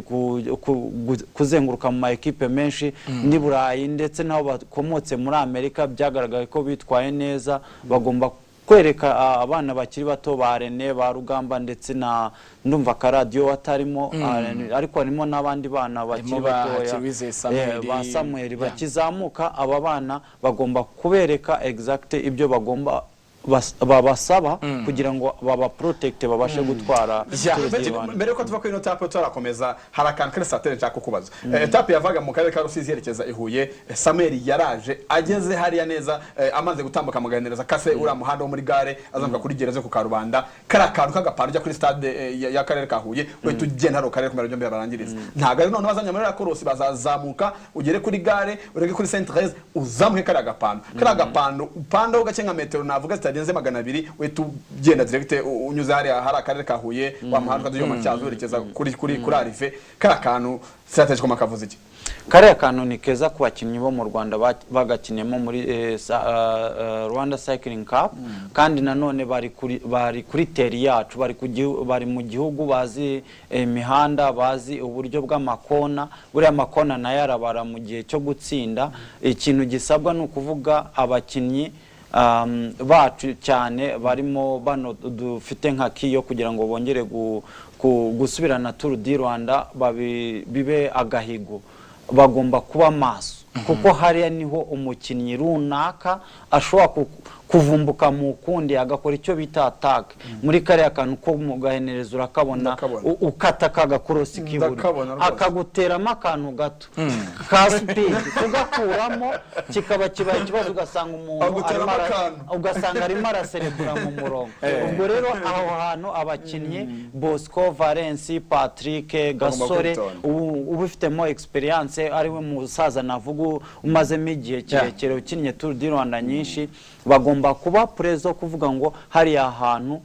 kuzenguruka mu ma equipe menshi ni Burayi ndetse nabo bakomotse muri Amerika byagaragaye ko bitwaye neza bagomba kwereka abana bakiri bato ba Rene ba Rugamba ndetse na ndumva ka radio atarimo ariko harimo n'abandi bana bakiri batoya ba Samuel bakizamuka aba bana bagomba kubereka exact ibyo bagomba babasaba kugira ngo baba protect babashe gutwara mbere ko tuva kuri no tape turakomeza harakan kare satire nshaka kubaza etape yavaga mu karere ka Rusizi yerekeza ihuye Samuel yaraje ageze hariya neza amaze gutambuka muganiriza kase ura muhanda wo muri gare azamuka kuri gereza ku Karubanda karakantu kagapano cya kuri stade ya karere ka Huye we tugenda ro karere kumera byombe barangiriza ntaga rero none bazanya muri Korosi bazazamuka ugere kuri gare urege kuri Saint-Thérèse uzamuke karagapano upanda ugacenga metero navuga genze 200 we tugenda direct unyuze hari akarere ka Huye wa muhanda yo macyazo werekeza kuri arive karakantu strategy ko makavuze iki kare akantu ni keza ku bakinnyi bo mu Rwanda bagakinemo muri Rwanda Cycling Cup kandi nanone bari kuri teri yacu bari mu gihugu bazi imihanda bazi uburyo bw'amakona buri amakona nayo arabara mu gihe cyo gutsinda ikintu gisabwa no kuvuga abakinnyi bacu cyane barimo bano dufite nka kiyo kugira ngo bongere gusubirana Tour du Rwanda bibe agahigo bagomba kuba maso kuko hariya niho umukinnyi runaka ashobora kuvumbuka mu kundi agakora icyo bita attack muri kare akantu ko mugahenereza urakabona ukata kaga cross k'iburyo akaguteramo akantu gato ka speed kugakuramo kikaba kibaye ikibazo ugasanga umuntu ugasanga arimo araserebura mu murongo ubwo rero aho hantu abakinnyi Bosco Valence Patrick Gasore ubifitemo experience ariwe musaza navuga umazemo igihe kirekire ukinnye Tour du Rwanda nyinshi bagomba kuba prezo kuvuga ngo hari ahantu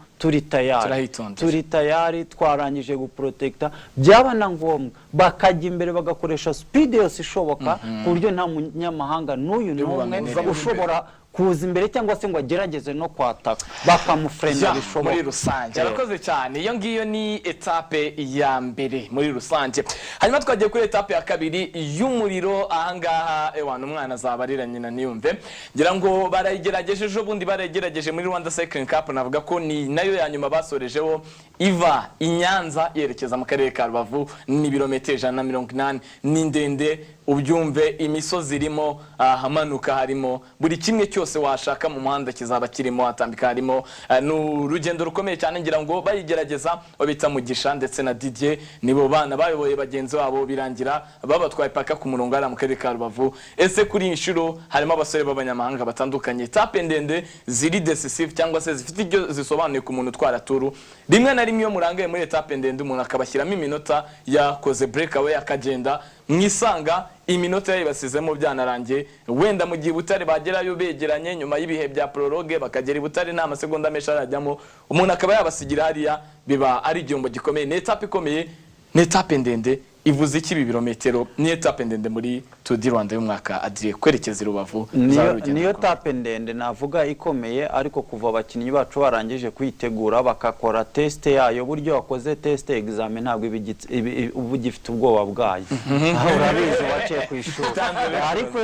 turi tayari twarangije guprotecta byaba na ngombwa bakajya imbere bagakoresha speed yose ishoboka ku buryo nta munyamahanga n'uyu n'umwe ushobora kuza imbere cyangwa se ngo agerageze no kwataka bakamufrena bishoboka muri rusange. Arakoze cyane. Iyo ngiyo ni etape ya mbere muri rusange. Hanyuma twagiye kuri etape ya kabiri y'umuriro. Ahangaha ewana umwana azabarira nyina niyumve, ngira ngo barayigerageje ejo bundi barayigerageje muri Rwanda Cycling Cup. Navuga ko ni nayo ya nyuma basorejeho iva i Nyanza yerekeza mu karere ka Rubavu. Ni birometero 180, ni ndende ubyumve, imisozi irimo, hamanuka harimo, buri kimwe cyose washaka mu muhanda kizaba kirimo, atambika harimo. N'urugendo rukomeye cyane, ngira ngo bayigerageza babita Mugisha ndetse na Didier nibo bana bayoboye bagenzi babo birangira babatwaye paka ku murongo ara mu karere ka Rubavu. Ese kuri inshuro harimo abasore b'abanyamahanga batandukanye, etape ndende ziri decisive cyangwa se zifite ibyo zisobanuye ku muntu utwara turu. Rimwe na rimwe iyo murangaye muri etape ndende umuntu akabashyiramo iminota yakoze breakaway akagenda mwisanga iminota yibasizemo byanarangiye, wenda mu gihe Butare bagerayo begeranye nyuma y'ibihe bya prologue bakagera Butare nta masegonda menshi arajyamo, umuntu akaba yabasigira hariya, biba ari igihombo gikomeye. Ni etape ikomeye, ni etape ndende. Ivuze iki ibi birometero? Ni etape ndende muri Tour du Rwanda y'umwaka Adrien kwerekeza Rubavu. Niyo etape ndende navuga ikomeye, ariko kuva abakinnyi bacu barangije kwitegura bakakora test yayo, buryo wakoze test examen ntabwo ubu gifite ubwoba bwayo. Urabizi waciye ku ishuri, ariko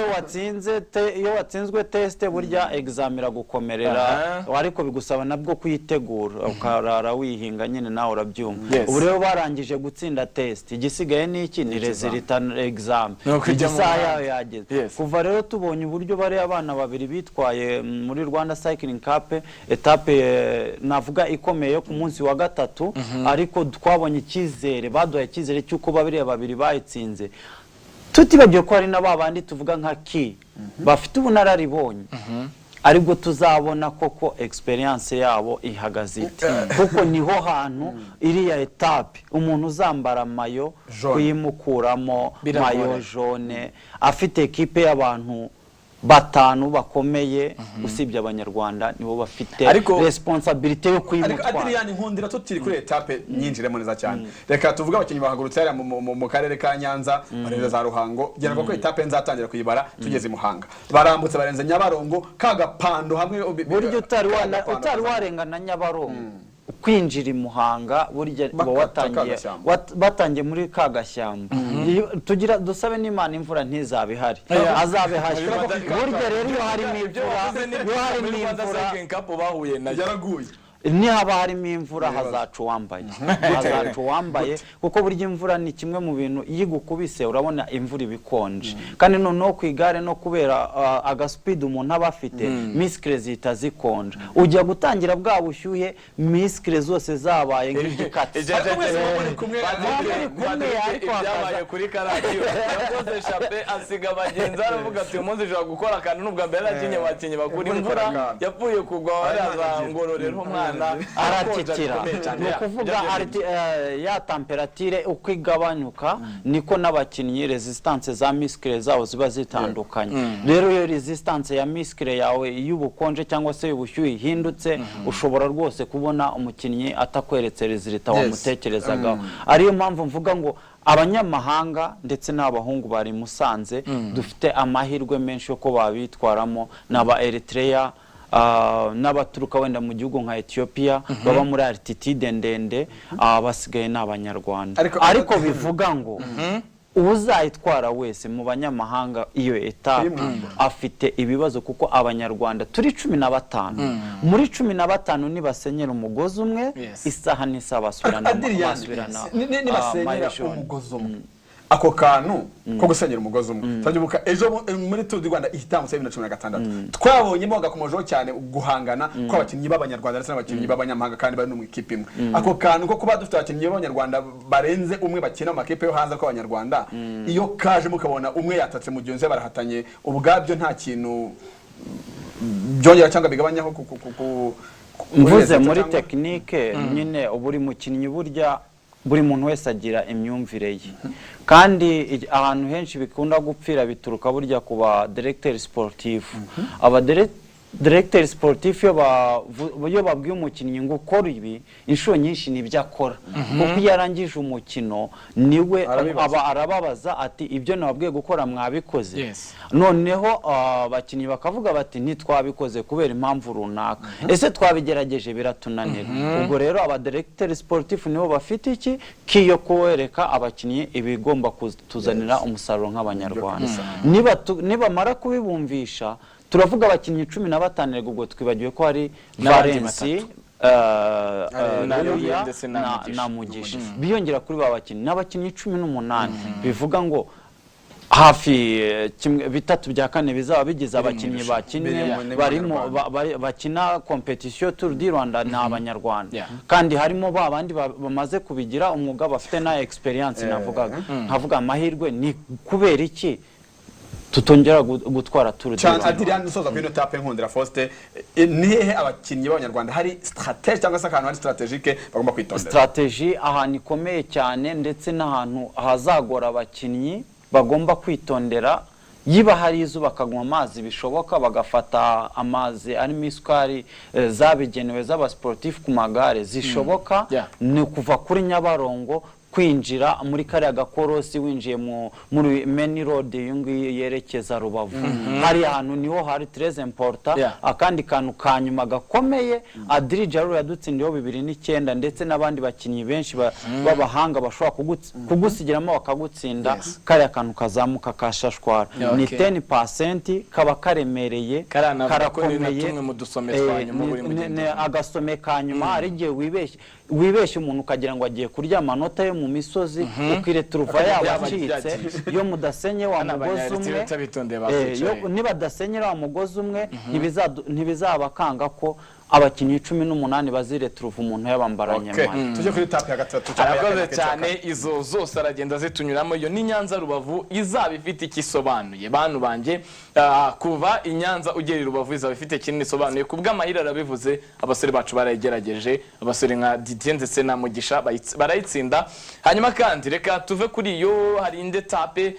iyo watsinzwe test burya examen iragukomerera, ariko bigusaba nabwo kwitegura ukarara wihinga nyine nawe urabyumva. Ubu rero barangije gutsinda test, igisigaye niki ni resultant exam, isaha yayo yageze. Kuva rero tubonye uburyo bari abana babiri bitwaye muri Rwanda Cycling Cup, etape navuga ikomeye yo ku munsi wa gatatu, ariko twabonye icyizere, baduhaye icyizere cy'uko babiri bayitsinze. Tutibagiye ko hari n'ababandi tuvuga nka ki bafite ubunararibonye, aribwo tuzabona koko experience yabo ihagaze ite, kuko niho hantu iriya etape umuntu uzambara mayo kuyimukuramo mayo jaune afite ekipe y'abantu batanu bakomeye, usibye abanyarwanda nibo bafite responsibility yo kwimutwara. Ariko Adrien nkundira tutiri kuri etape nyinjiremo neza cyane. Reka tuvuga abakinnyi bahagurutse ari mu karere ka Nyanza bareza za Ruhango, gira ngo etape nzatangira kuyibara tugeze Muhanga, barambutse barenze Nyabarongo, kagapando hamwe buryo utari warengana Nyabarongo kwinjira Muhanga, burya batangiye muri Kagashyamba. Tugira dusabe n'Imana imvura ntizabe ihari, azabe hashyira. Burya rero iyo harimo imvura yaraguye, nihaba harimo imvura hazacu wambaye, kuko burya imvura ni kimwe mu bintu iyo igukubise urabona imvura ibikonje. Kandi noneho ku igare no kubera agaspeed umuntu aba afite, miskre zihita zikonja, ujya gutangira bwa bushyuhe miskre zose zabaye nk'igikatsi. Byabaye kuri karadiyo yakoze chape asiga bagenzi aravuga ati umunsi ushobora gukora akantu n'ubwa mbere arakinye bakinye bakuri imvura yapfuye kugwa waraza Ngororero aratitira. Ni ukuvuga ya temperature uko igabanyuka niko n'abakinnyi resistance za miskre zabo ziba zitandukanye. Rero iyo resistance ya miskre yawe y'ubukonje cyangwa se y'ubushyuhe ihindutse, ushobora rwose kubona umukinnyi atakweretse resultat wamutekerezagaho. Ariyo mpamvu mvuga ngo abanyamahanga ndetse n'abahungu bari Musanze dufite amahirwe menshi yo ko babitwaramo, n'aba Eritrea n'abaturuka wenda mu gihugu nka Ethiopia baba muri altitude ndende, basigaye n'abanyarwanda. Ariko bivuga ngo uzayitwara wese mu banyamahanga iyo etape afite ibibazo, kuko abanyarwanda turi 15 muri 15 nibasenyera umugozi umwe, isaha n'isa basubirana nibasenyera umugozi umwe. Ako kantu ko gusenyera umugozi umwe twagibuka ejo muri Tour du Rwanda ihitambutse 2016 twabonyemo gakomojeho cyane guhangana kw'abakinnyi b'abanyarwanda ndetse n'abakinnyi b'abanyamahanga kandi bari no mu ikipe imwe. Ako kantu ko kuba dufite abakinnyi b'abanyarwanda barenze umwe bakina mu makipe yo hanze kw'abanyarwanda, iyo kaje mukabona umwe yatatse mugenzi we barahatanye, ubwabyo nta kintu byongera cyangwa bigabanyaho mvuze muri technique nyine. Uburi mukinnyi burya buri muntu wese agira imyumvire ye, kandi ahantu henshi bikunda gupfira bituruka burya kuba directeur sportif. Aba directeur sportif iyo babwiye umukinnyi ngo ukora ibi inshuro nyinshi nibyo akora kuko iyo arangije umukino niwe arababaza ati ibyo nababwiye gukora mwabikoze noneho abakinnyi bakavuga bati ntitwabikoze kubera impamvu runaka ese twabigerageje biratunanira ubwo rero aba directeur sportif nibo bafite iki kiyo kuwereka abakinnyi ibigomba kutuzanira umusaruro nk'abanyarwanda niba kubibumvisha turavuga abakinnyi 15 ubwo twibagiwe ko hari Valence na Mugisha biyongera kuri ba bakinnyi n'abakinnyi 18 bivuga ngo hafi bitatu bya kane bizaba bigize abakinnyi bakinnye barimo bakina competition Tour du Rwanda na abanyarwanda kandi harimo babandi bamaze kubigira umwuga bafite na experience navuga amahirwe ni kubera iki tutongera gutwara Tour du Rwanda. Adrian usoza kuri notape nkundira Faustin nihe abakinnyi b'abanyarwanda hari strategy cyangwa se akantu hari strategique bagomba kwitondera strategy ahantu ikomeye cyane ndetse n'ahantu hazagora abakinnyi bagomba kwitondera yiba hari izuba bakanywa amazi bishoboka bagafata amazi arimo isukari zabigenewe z'abasportif ku magare zishoboka ni kuva kuri Nyabarongo kwinjira muri kariya gakorosi winjiye muri main road yungi yerekeza Rubavu hari ahantu niho hari très important akandi kantu kanyuma gakomeye Adri Jaru yadutsindiyeho 2009 ndetse n'abandi bakinnyi benshi babahanga bashobora kugusigiramo bakagutsinda kariya kantu kazamuka kashashwara ni 10% kaba karemereye karakomeye mu dusome twanyuma muri agasome kanyuma ari giye wibeshye umuntu ukagira ngo agiye kurya amanota yo mu misozi ukireturuva yabacitse yo mudasenye wa mugozi umwe niba dasenyera wa mugozi umwe ntibizabakanga ko abakinnyi 18 bazireturuva umuntu yabambaranye mane tuje kuri tape ya gatatu cyane izo zose aragenda zitunyuramo yo ni Nyanza Rubavu izaba ifite ikisobanuye bantu banje kuva inyanza ugera Rubavu izaba ifite kinini sobanuye kubw'amahira arabivuze abasore bacu barayigerageje abasore nka Didier ndetse na Mugisha barayitsinda hanyuma kandi reka tuve kuri yo hari inde tape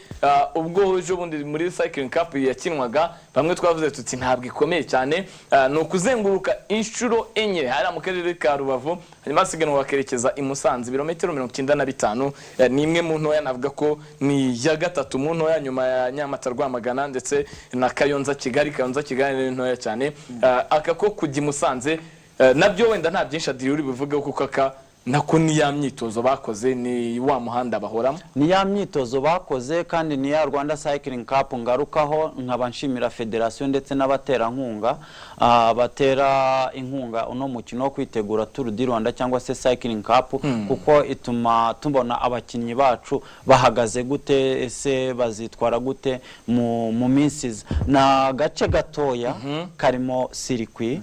ubwo ejo bundi muri Cycling Cup yakinwaga bamwe twavuze tuti ntabwo ikomeye cyane no kuzenguruka inshuro enye hari mu karere ka Rubavu hanyuma siganwa bakerekeza i Musanze ibirometero 95 ni imwe mu ntoya navuga ko ni ya gatatu mu ntoya nyuma ya Nyamata Rwamagana ndetse na Kayonza Kigali ni ntoya cyane akako kujya Musanze nabyo wenda nta byinshi adiri uri bivuge kuko aka nako ni ya myitozo bakoze ni wa muhanda bahoramo ni ya myitozo bakoze kandi ni ya Rwanda Cycling Cup ngarukaho nkabanshimira federation ndetse n'abatera nkunga batera inkunga uno mukino wo kwitegura Tour du Rwanda cyangwa se Cycling Cup kuko ituma tubona abakinnyi bacu bahagaze gute ese bazitwara gute mu minsi na gace gatoya karimo circuit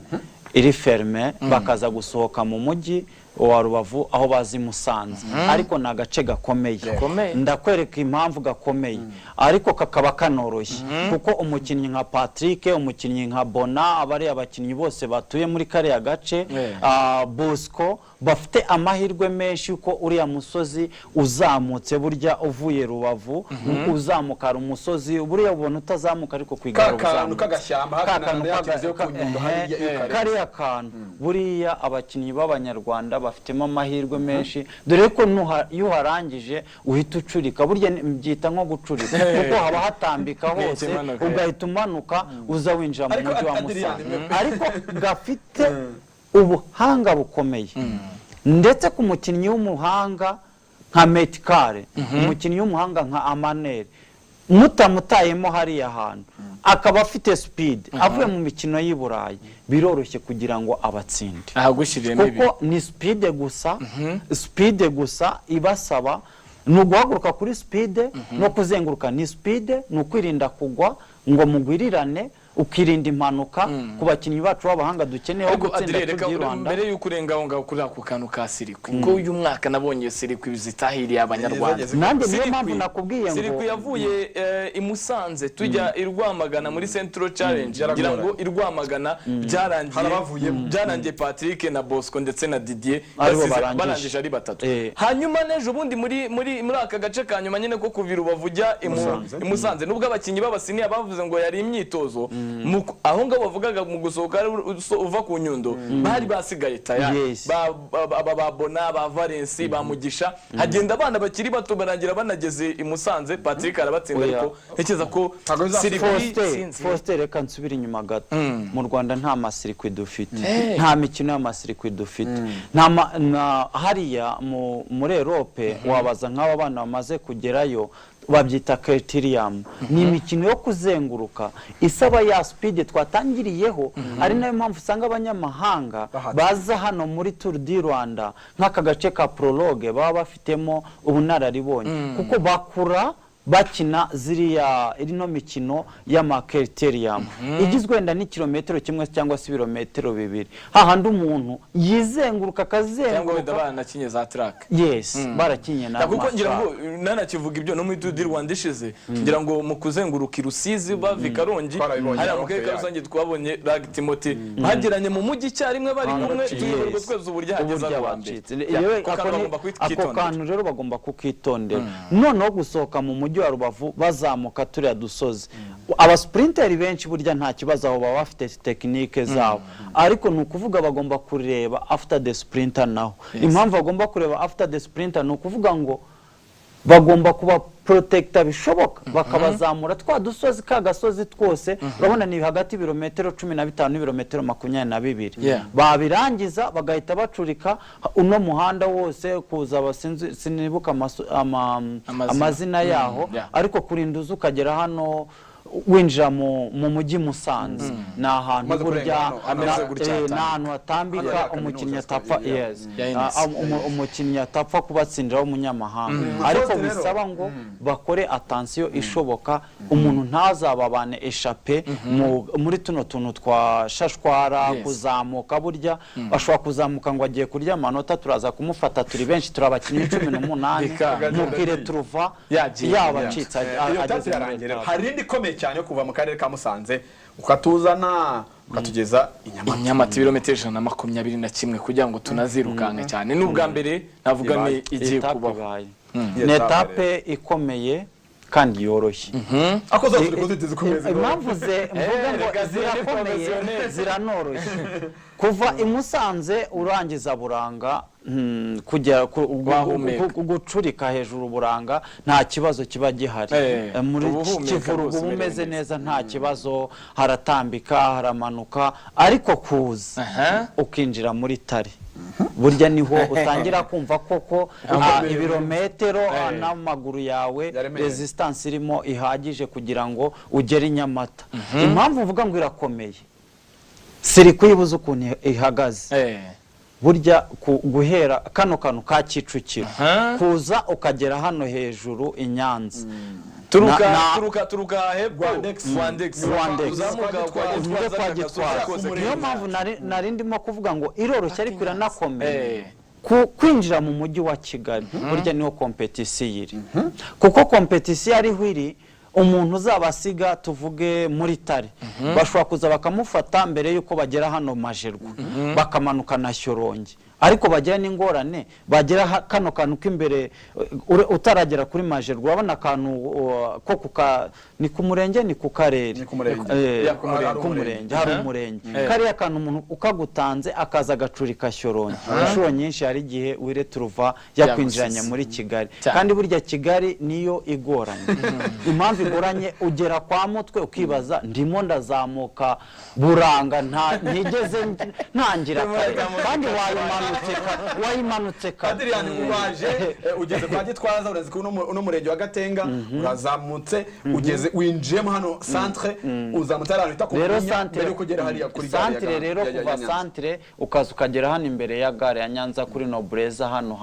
iri ferme bakaza gusohoka mu mujyi wa Rubavu aho bazi Musanze ariko na gace gakomeye ndakwereka impamvu gakomeye ariko kakaba kanoroshye kuko umukinnyi nka Patrick umukinnyi nka Bona abari abakinnyi bose batuye muri kare ya gace Bosco bafite amahirwe menshi uko uriya musozi uzamutse burya uvuye Rubavu uzamuka umusozi buriya ubona utazamuka ariko kwigaruka kagashyamba hakana kunyundo kare akantu buriya abakinnyi b'abanyarwanda bafitemo amahirwe menshi dore ko iyo harangije uhita ucurika burya mbyita nko gucurika kuko haba hatambika hose ugahita umanuka uza winjira mu mujyi wa Musanze ariko gafite ubuhanga bukomeye ndetse ku mukinnyi w'umuhanga nka Metkare umukinnyi w'umuhanga nka Amanere mutamutayemo hariya hantu akaba afite speed avuye mu mikino y'i Burayi biroroshye kugira ngo abatsinde kuko ni speed gusa ibasaba no guhaguruka kuri speed no kuzenguruka ni speed no kwirinda kugwa ngo mugwirirane ukirinda impanuka ku bakinnyi bacu b'abahanga dukeneye gutsinda Tour du Rwanda mbere y'uko urengaho ngaho kuri ako kantu ka Sirikwi ko uyu mwaka nabonye Sirikwi bizitahiriye abanyarwanda nanjye niyo mpamvu nakubwiye ngo Sirikwi yavuye i Musanze tujya i Rwamagana muri Central Challenge ngira ngo i Rwamagana byarangiye Patrick na Bosco ndetse na Didier barangije ari batatu hanyuma nejo bundi muri aka gace ka nyuma nyine ko kuvira Rubavu ujya i Musanze nubwo abakinnyi b'abasiniya bavuze ngo yari imyitozo aho ngaho bavugaga mu gusohoka uva ku Nyundo bari basigaye tayari babona ba Valence bamugisha hagenda abana bakiri bato barangira banageze i Musanze. Patrick arabatsinda ariko ntekereza ko Faustin reka nsubira inyuma gato. Mu Rwanda nta masirikwi dufite, nta mikino y'amasirikwi dufite, hariya muri Europe wabaza nk'aba bana bamaze kugerayo babyita criterium, ni imikino yo kuzenguruka isaba ya speed twatangiriyeho. Ari nayo mpamvu usanga abanyamahanga baza hano muri Tour du Rwanda nk'aka gace ka prologue baba bafitemo ubunararibonye kuko bakura bakina ino mikino y'amacriterium igizwe wenda ni kilometero kimwe cyangwa se ibirometero 2 hahandi umuntu yizenguruka akazenguruka cyangwa banakinye za track. Yes, barakinye na kuko ngira ngo nanakivuga ibyo no mu Tour du Rwanda ishize ngira ngo mu kuzenguruka Rusizi bava Karongi hari amukeke rusange twabonye Rag Timothy bagiranye mu mujyi cyarimwe bari kumwe tuyoborwa tweze uburyo hageza rwambe. Ako kantu rero bagomba kukitondera noneho gusohoka mu mujyi wa Rubavu bazamuka turiya dusozi. Aba sprinteri benshi burya nta kibazo aho baba bafite technique zabo, ariko nukuvuga bagomba kureba after the sprinter naho. Impamvu bagomba kureba after the sprinter nukuvuga ngo bagomba kuba protecta bishoboka bakabazamura twa dusozi ka gasozi twose. Urabona ni hagati ibirometero 15 n'ibirometero 22 babirangiza bagahita bacurika uno muhanda wose kuza sinibuka amazina yaho, ariko kurinduza ukagera hano winjira mu mujyi Musanze na ahantu burya n'ahantu hatambika umukinnyi atapfa. Yes, umukinnyi atapfa kubatsindira umunyamahanga, ariko bisaba ngo bakore attention ishoboka umuntu ntazababane eshape muri tuno tuntu twa shashwara kuzamuka. Burya ashobora kuzamuka ngo agiye kurya amanota turaza kumufata turi benshi turabakinnyi 18 mukire turuva yabacitsa. Hari indi komeye cyane kuva mu karere ka Musanze ukatuzana ukatugeza Inyamata ibirometero 121 kugira ngo tunazirukanke cyane. N'ubwa mbere navuga ni igiye kubaho ni etape ikomeye kandi yoroshye. Akoza turi zikomeza impamvu mvuga ngo zirakomeye ziranoroshye. Kuva i Musanze urangiza Buranga kujya gucurika hejuru Buranga nta kibazo kiba gihari. Muri Kivurugu bumeze neza nta kibazo, haratambika haramanuka, ariko kuza ukinjira muri Tare burya niho utangira kumva koko ibirometero n'amaguru yawe resistance irimo ihagije kugira ngo ugere Nyamata. Impamvu uvuga ngo irakomeye siri kuyibuza ukuntu ihagaze. Burya guhera kano kantu ka Kicukiro kuza ukagera hano hejuru i Nyanza turuka Rwandex kwa Gitwaza. Niyo mpamvu narindimo kuvuga ngo iroroshye ariko iranakomeye. Kwinjira mu mujyi wa Kigali burya niho competition iri, kuko competition ari hwiri umuntu uzabasiga tuvuge muri Tare bashobora kuza bakamufata mbere yuko bagera hano Majerwa bakamanuka na Shyorongi, ariko bagera n'ingorane bagera kano kantu k'imbere utaragera kuri Majerwa. Urabona akantu ko ni ku murenge ni ku karere ku murenge hari umurenge kariya kantu umuntu ukagutanze akaza agacurika Shyorongi. Inshuro nyinshi hari igihe wire turuva yakwinjiranye muri Kigali, kandi burya Kigali niyo igoranye. Impamvu igoranye ugera kwa Mutwe ukibaza ndimo Buranga ntigeze ntangira kandi wayimanutse kandi yani ubaje ugeze kwa Gitwaza urazi ko no murenge wa Gatenga urazamutse ugeze winjiyemo hano centre uzamutse arano itakunya mbere kugera hariya kuri gare centre. Rero kuva centre ukaza ukagera hano imbere ya gare ya Nyanza kuri Nobreza hano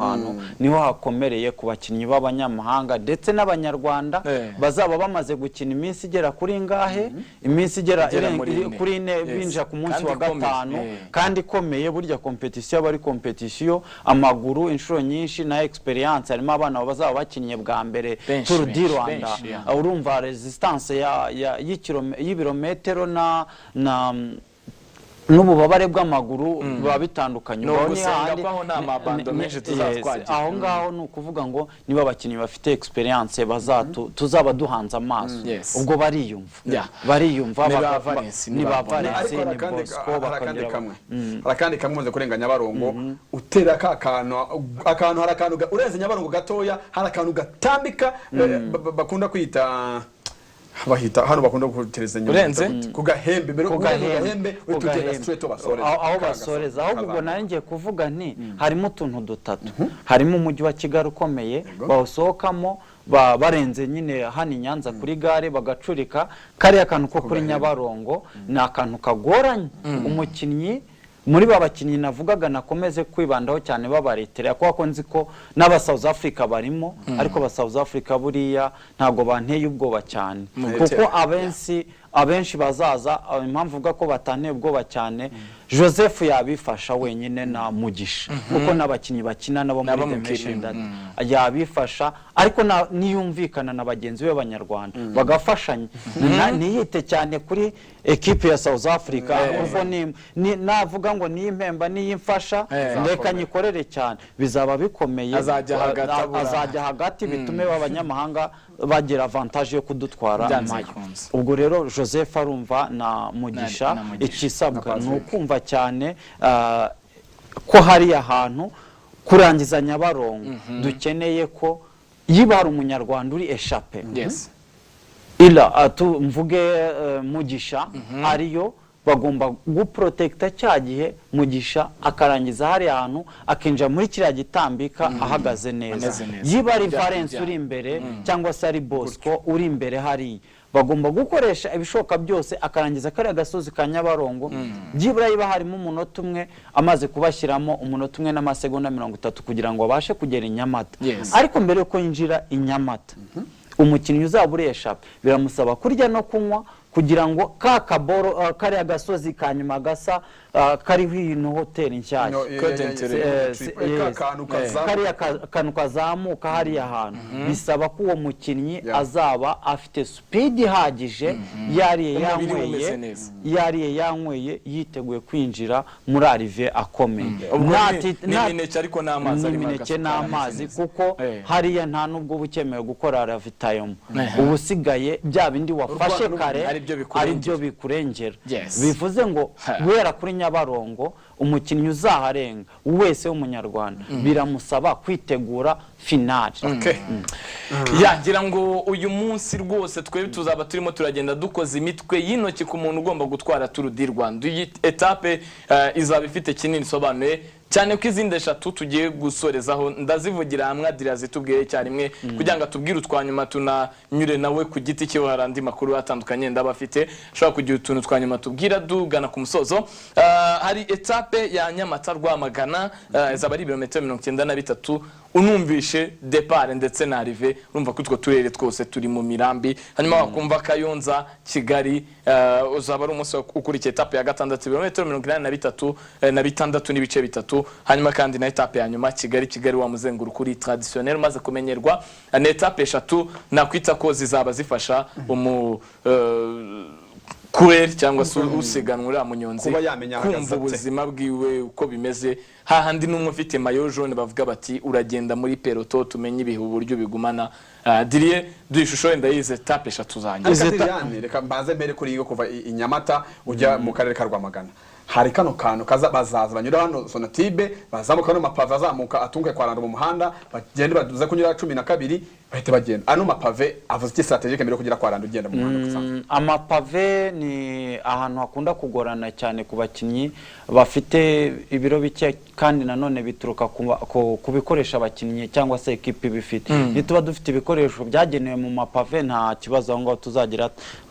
niho hakomereye ku bakinnyi b'abanyamahanga ndetse n'abanyarwanda bazaba bamaze gukina iminsi igera kuri ngahe, iminsi igera kuri 4 binja ku munsi wa 5 kandi ikomeye. Burya competition bari competition amaguru inshuro nyinshi na experience, harimo abana bazaba bakinnye bwa mbere Tour du Rwanda. Urumva resistance y'ibirometero n'ububabare bw'amaguru biba bitandukanye. No gusenga kwaho nta mabando menshi tuzatwagira. Aho ngaho ni ukuvuga ngo niba abakinnyi bafite experience tuzaba duhanze amaso ubwo bariyumva ni ba Valens ni Bosco bakongera harakandi kamwe muze kurenga Nyabarongo utera akantu harakantu urenze Nyabarongo gatoya harakantu gatambika bakunda kwita bahita hano bakunda gutereza urenze ku gahembe mbere kugahembe utugenda straight basoreza aho basoreza aho ubwo nanjye kuvuga nti harimo utuntu dutatu harimo umujyi wa Kigali ukomeye bawusohokamo barenze nyine hano Nyanza kuri gare bagacurika kari akantu ko kuri Nyabarongo ni akantu kagoranye umukinnyi muri babakinnyi navugaga nakomeze kwibandaho cyane babaretera kuko nzi ko n'aba South Africa barimo ariko ba South Africa buriya ntago banteye ubwoba cyane kuko abenshi bazaza impamvu uvuga ko batanteye ubwoba cyane Joseph yabifasha wenyine na Mugisha kuko n'abakinnyi bakina nabo muri Dimension yabifasha ariko niyumvikana na bagenzi be b'Abanyarwanda bagafashanya niyite cyane kuri equipe ya South Africa kuko navuga ngo ni impemba ni imfasha ndeka nyikorere cyane bizaba bikomeye azajya hagati bitume b'abanyamahanga bagira avantage yo kudutwara amayo ubwo rero Joseph arumva na Mugisha ikisabwa nukumva cyane ko hari ahantu kurangiza Nyabarongo dukeneye ko yibara umunyarwanda uri eshape ila mvuge Mugisha ariyo bagomba guprotecta cyagihe Mugisha akarangiza hari ahantu akinja muri kiriya gitambika ahagaze neza yibari Valens uri imbere cyangwa se ari Bosco uri imbere hari bagomba gukoresha ibishoka byose akarangiza kare gasozi ka Nyabarongo byibura yiba harimo umunota umwe amaze kubashyiramo umunota umwe n'amasegonda 30 kugira ngo abashe kugera Inyamata ariko mbere yuko yinjira Inyamata umukinnyi uzaburesha biramusaba kurya no kunywa kugira ngo kakaboro kari agasozi kanyuma gasa kariho ino hoteli nshyashya kari akantu kazamuka hari ahantu bisaba ko uwo mukinnyi azaba afite speed ihagije yariye yanyweye yiteguye kwinjira muri Arrive akomeye n'imineke ariko n'amazi kuko hariya nta nubwo bukemewe gukora ravitaillement ubusigaye bya bindi wafashe kare ari byo bikurengera bivuze ngo guhera kuri Nyabarongo umukinnyi uzaharenga wese w'umunyarwanda biramusaba kwitegura finale yagira ngo uyu munsi rwose twebwe tuzaba turimo turagenda dukoze imitwe y'intoki ku muntu ugomba gutwara Tour du Rwanda. Iyi etape izaba ifite kinini sobanuye cyane ko izindi eshatu tugiye gusorezaho ndazivugira hamwe adira zitubwiye cyarimwe kugira ngo atubwire utwanyuma tunanyure nawe ku giti cyo harandi makuru atandukanye ndabafite shaka kugira utuntu twanyuma tubwira dugana ku musozo. Hari etape ya Nyamata Rwamagana izaba ari ibirometero 93 unumvishe départ ndetse na Arrive urumva ko utwo turere twose turi mu mirambi hanyuma wakumva Kayonza Kigali uzaba ari umunsi ukurikiye etape ya gatandatu ibirometero 83 na 6 n'ibice bitatu hanyuma kandi na etape ya nyuma Kigali wa muzenguruko kuri traditionnel maze kumenyerwa na etape eshatu nakwita ko zizaba zifasha kuweri cyangwa se usiganura munyonzi kumva ubuzima bwiwe uko bimeze hahandi n'umwe ufite mayo jaune bavuga bati uragenda muri peloto tumenye ibihe uburyo bigumana diriye duishusho wenda yize etape eshatu zanjye reka mbaze mbere kuri iyo kuva Inyamata ujya mu karere ka Rwamagana hari kano kantu bazaza banyura hano Sonatibe bazamuka no mapave azamuka atunge kwaranda mu muhanda bagende baduze kunyura 12 bahite bagenda ano mapave avuze iki strategique mbere kugira kwaranda ugenda mu muhanda amapave ni ahantu hakunda kugorana cyane ku bakinnyi bafite ibiro bike kandi nanone bituruka kubikoresha abakinnyi cyangwa se equipe bifite nituba dufite ibikoresho byagenewe mu mapave nta kibazo ngo tuzagira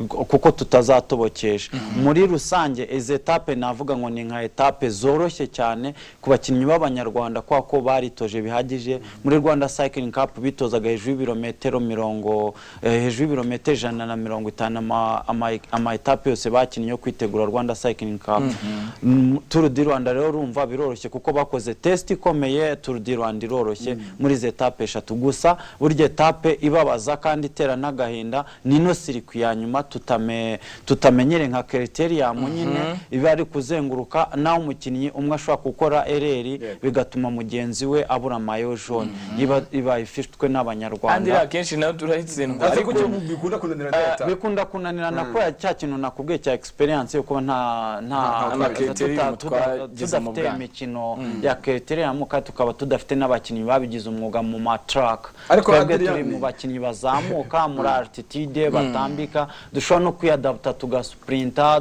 kuko tutazatobokesha muri rusange izi etape navuga ngo ni nka etape zoroshye cyane ku bakinnyi b'Abanyarwanda kwa ko baritoje bihagije muri Rwanda Cycling Cup bitozaga hejuru y'ibirometero hejuru y'ibirometero 150 ama etape yose bakinnye yo kwitegura Rwanda Cycling Cup. Tour du Rwanda rero urumva biroroshye kuko bakoze test ikomeye. Tour du Rwanda iroroshye muri izo etape 3 gusa. Burya etape ibabaza kandi itera n'agahinda nino sirikwi ya nyuma tutamenyere nka criterium nyine iba ari kuzenguruka naho umukinnyi umwe ashobora gukora ereri bigatuma mugenzi we abura mayo jaune iba ifishwe n'abanyarwanda. Andi akenshi nayo turahitsindwa ariko cyo bikunda kunanira data bikunda kunanirana ko cya kintu nakubwiye cya experience yo kuba nta tudafite imikino ya criterium kandi tukaba tudafite n'abakinnyi babigize umwuga mu matrack. Ariko turi mu bakinnyi bazamuka muri altitude batambika dushobora no kwiyadapta tugasprinta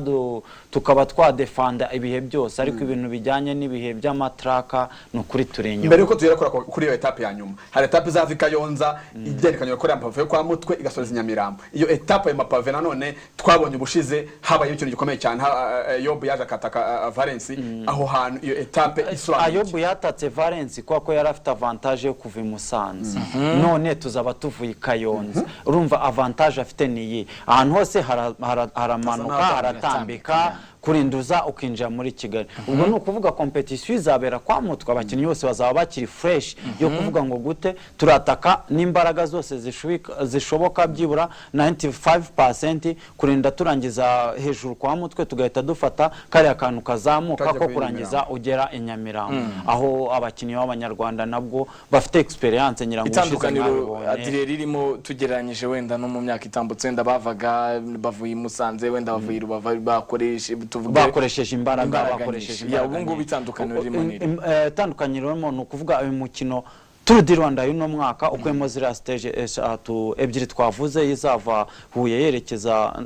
tukaba twadefanda ibihe byose ariko ibintu bijyanye n'ibihe by'amatraka no kuri turenyo. Mbere yuko tuyera kuri iyo etape ya nyuma hari etape za Afrika Yonza igerekanye ko Mapave kwa Mutwe igasoza Nyamirambo. Iyo etape ya Mapave nanone twabonye ubushize habaye ikintu gikomeye cyane Yobu yaje akataka Valence aho hantu iyo etape isobanutse. Yobu yatatse Valence ko yari afite avantage yo kuva i Musanze none tuzaba tuvuye Kayonza. Urumva avantage afite niyi ahantu hose haramanuka haratambika kurinduza ukinjira muri Kigali. Ubwo no kuvuga competition izabera kwa Mutwe abakinnyi bose bazaba bakiri fresh yo kuvuga ngo gute turataka n'imbaraga zose zishoboka byibura 95% kurinda turangiza hejuru kwa Mutwe tugahita dufata kari akantu kazamuka ko kurangiza ugera Inyamirambo aho abakinnyi b'abanyarwanda nabwo bafite experience nyirango itandukaniro Adrien ririmo tugereranyije wenda no mu myaka itambutse wenda bavaga bavuye Musanze wenda bavuye Rubavu bakoresheje imbaraga ubu ngubu itandukaniro ririmo itandukaniro ni ukuvuga uyu mukino Tour du Rwanda y'uno mwaka ukuyemo ziriya stage ebyiri twavuze izava Huye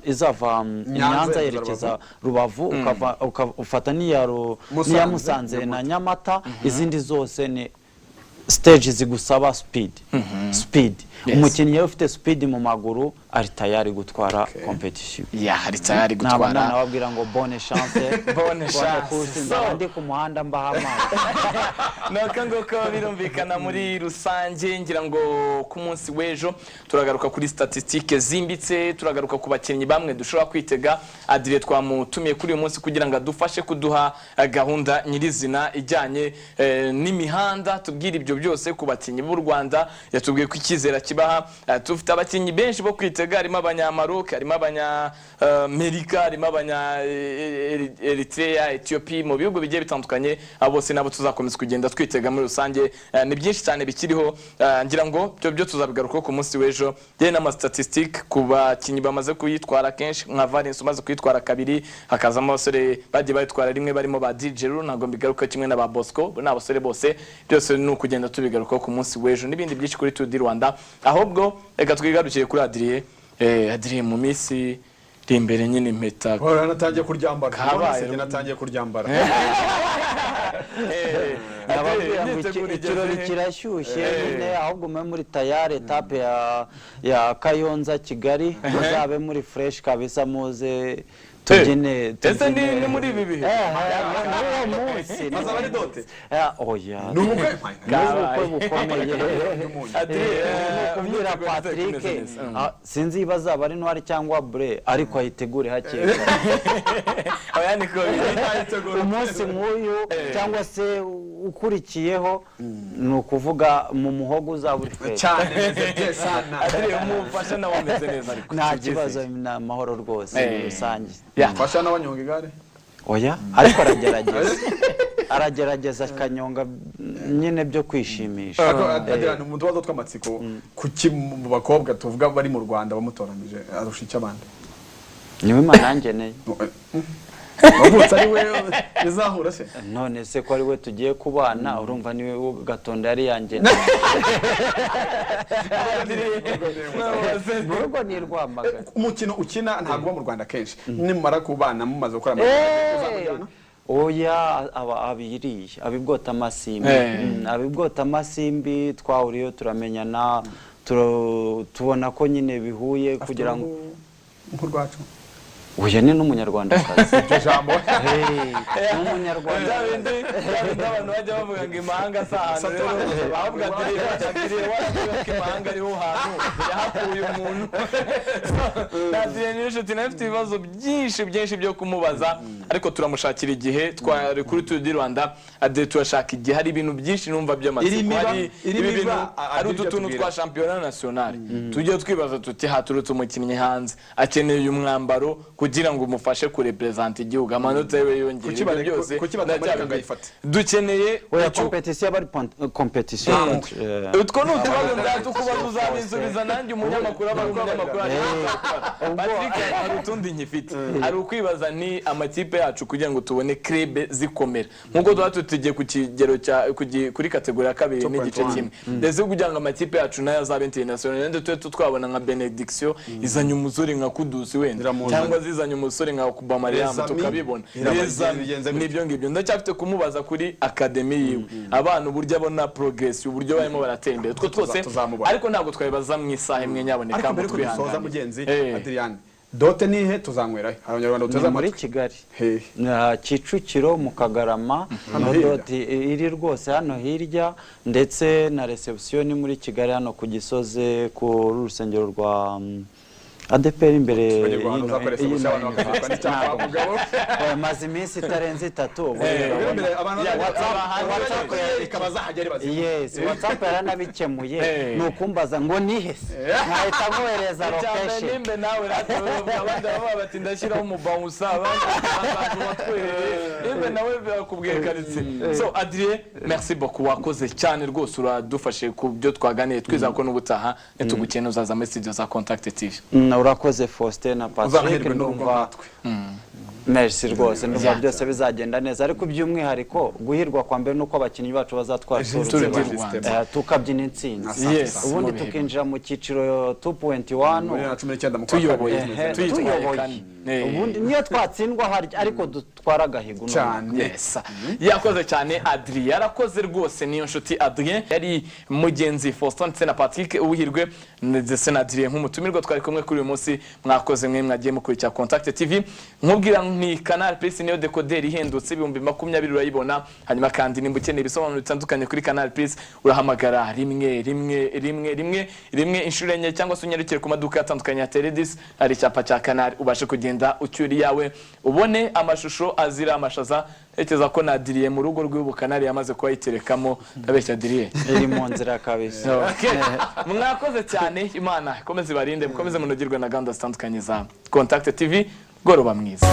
izava Nyanza yerekeza Rubavu ukafata n'iya Musanze na Nyamata. Izindi zose ni stage zigusaba speed. Umukinnyi ufite speed mu maguru ari tayari gutwara competition. Ari tayari gutwara. Nababwira ngo bonne chance. Ndi ku muhanda mbahama. Nakangoko birumvikana muri rusange ngira ngo ku munsi w'ejo turagaruka kuri statistique zimbitse turagaruka ku bakinnyi bamwe dushobora kwitega. Adrien twamutumiye kuri uyu munsi kugira ngo adufashe kuduha gahunda nyirizina ijyanye n'imihanda tubwira ibyo byose ku bakinnyi b'u Rwanda. Yatubwiye ko ikizera kibaha tufite abakinnyi benshi bo kwitega harimo abanyamaroc harimo abanyamerika harimo abanya Eritrea Ethiopia mu bihugu bigiye bitandukanye bose nabo tuzakomeza kugenda twitega muri rusange. Ni byinshi cyane bikiriho ngira ngo byo tuzabigaruka ku munsi w'ejo ye n'ama statistique ku bakinnyi bamaze kuyitwara kenshi nka Valence umaze kuyitwara kabiri hakazamo abasore bagiye bayitwara rimwe barimo ba DJ Ru ntago mbigaruka kimwe na ba Bosco n'abasore bose byose ni ukugenda tubigaruka ku munsi w'ejo n'ibindi byinshi kuri Tour du Rwanda. Ahubwo reka twigarukiye kuri Adrien. Adrien mu minsi iri imbere nyine impeta natangiye kuryambara natangiye kuryambara ikirori kirashyushye nyine ahubwo muri tayari etape ya Kayonza Kigali muzabe muri fresh kabisa muze tugene ni muri ibi bihe azaba ari dote oya n'ubukwe bukomeye kubwira Patrick sinzi bazaba ari ntwari cyangwa bre ariko ayitegure hakeye umunsi nk'uyu cyangwa se ukurikiyeho ni ukuvuga mu muhogo uzaba uri fresh cyane umufasha nawe ameze neza ariko nta kibazo n'amahoro rwose muri rusange fasha n'abanyonga igare oya ariko aragerageza akanyonga nyine byo kwishimisha. Adrien mu tubazo tw'amatsiko kuki mu bakobwa tuvuga bari mu Rwanda bamutoranije arusha icy'abandi niwe manangeneye wavutse ari we izahura se none se ko ari we tugiye kubana urumva niwe gatonda yari yangeneye n'ubwo ni Rwamagana. Umukino ukina ntabwo mu Rwanda kenshi nimara kubana mumaze gukora amajyana oya abibwota amasimbi twahuriyeho turamenyana tubona ko nyine bihuye kugira ngo nk'urwacu uyu ni n'umunyarwandakazi iryo jambo n'umunyarwanda abantu bajya bavuga ngo imahanga si ahantu rero bavuga ati imahanga ariho hantu yahakuye umuntu Adrien n'inshuti nawe afite ibibazo byinshi byo kumubaza ariko turamushakira igihe twari kuri Tour du Rwanda Adrien turashaka igihe hari ibintu byinshi numva by'amatsiko hari utuntu twa championnat national tujye twibaza tuti haturutse umukinnyi hanze akeneye uyu mwambaro kugira ngo umufashe kurepresenta igihugu amanota yewe yongera byose dukeneye oya competition bari competition utwo ni utubazo ndatukubaza uzabinsubiza nanjye umunyamakuru Patrick hari utundi nkifite hari ukwibaza ni amakipe yacu kugira ngo tubone club zikomera nkuko duha tugiye ku kigero kuri kategori ya 2 n'igice kimwe ndetse kugira ngo amakipe yacu nayo azabe international ndetse twabona nka Benediction izanye umuzuri nka Kudusi wenda cyangwa zizanye umusore nka Kubamariam tukabibona nibyo ngibyo ndacyafite kumubaza kuri academy yiwe abantu buryo abona progress uburyo barimo baratera imbere two twose ariko ntabwo twabibaza mu isaha imwe nyaboneka mu twihanza mugenzi Adrien dote nihe tuzanywera abanyarwanda uteza muri Kigali na Kicukiro mu Kagarama dote iri rwose hano hirya ndetse na reception muri Kigali hano ku Gisoze ku rusengero rwa ADPR imbere maze iminsi itarenze 3 WhatsApp yaranabikemuye nukumbaza ngo nihese nkahita nkohereza location nimbe nawe abandi bati ndashyiraho umubawusa nimbe nawe bakubwiye karitse so Adrien merci beaucoup wakoze cyane rwose uradufashe ku byo twaganiye twiza ko n'ubutaha netugukene uzaza message za Contact TV urakoze Faustin na Patrick ndumva merci rwose ndumva byose bizagenda neza ariko by'umwihariko guhirwa kwa mbere nuko abakinnyi bacu bazatwara tukabyina intsinzi ubundi tukinjira mu cyiciro 2.1 tuyoboye ubundi niyo twatsindwa harya ariko dutwara agahigo yes yakoze cyane Adrien yarakoze rwose niyo nshuti Adrien yari mugenzi Faustin na Patrick ubuhirwe ndetse na Adrien nk'umutumirwa twari kumwe kuri uyu munsi mwakoze mwe mwagiye mukurikira Contact TV nkubwira ni Canal Plus niyo decoder ihendutse 2020 urayibona hanyuma kandi nimba ukeneye ibisobanuro bitandukanye kuri Canal Plus urahamagara rimwe inshuro enye cyangwa se unyarukire ku maduka atandukanye ya Teledis ari icyapa cya Canal ubashe kugenda ucyuri yawe ubone amashusho azira amashaza ekeza ko na Adrien mu rugo rw'ubu Canal yamaze kwayiterekamo ndabeshya Adrien iri mu nzira kabisa mwakoze cyane Imana komeze barinde mukomeze munogirwe na gahunda zitandukanye za Contact TV goroba mwiza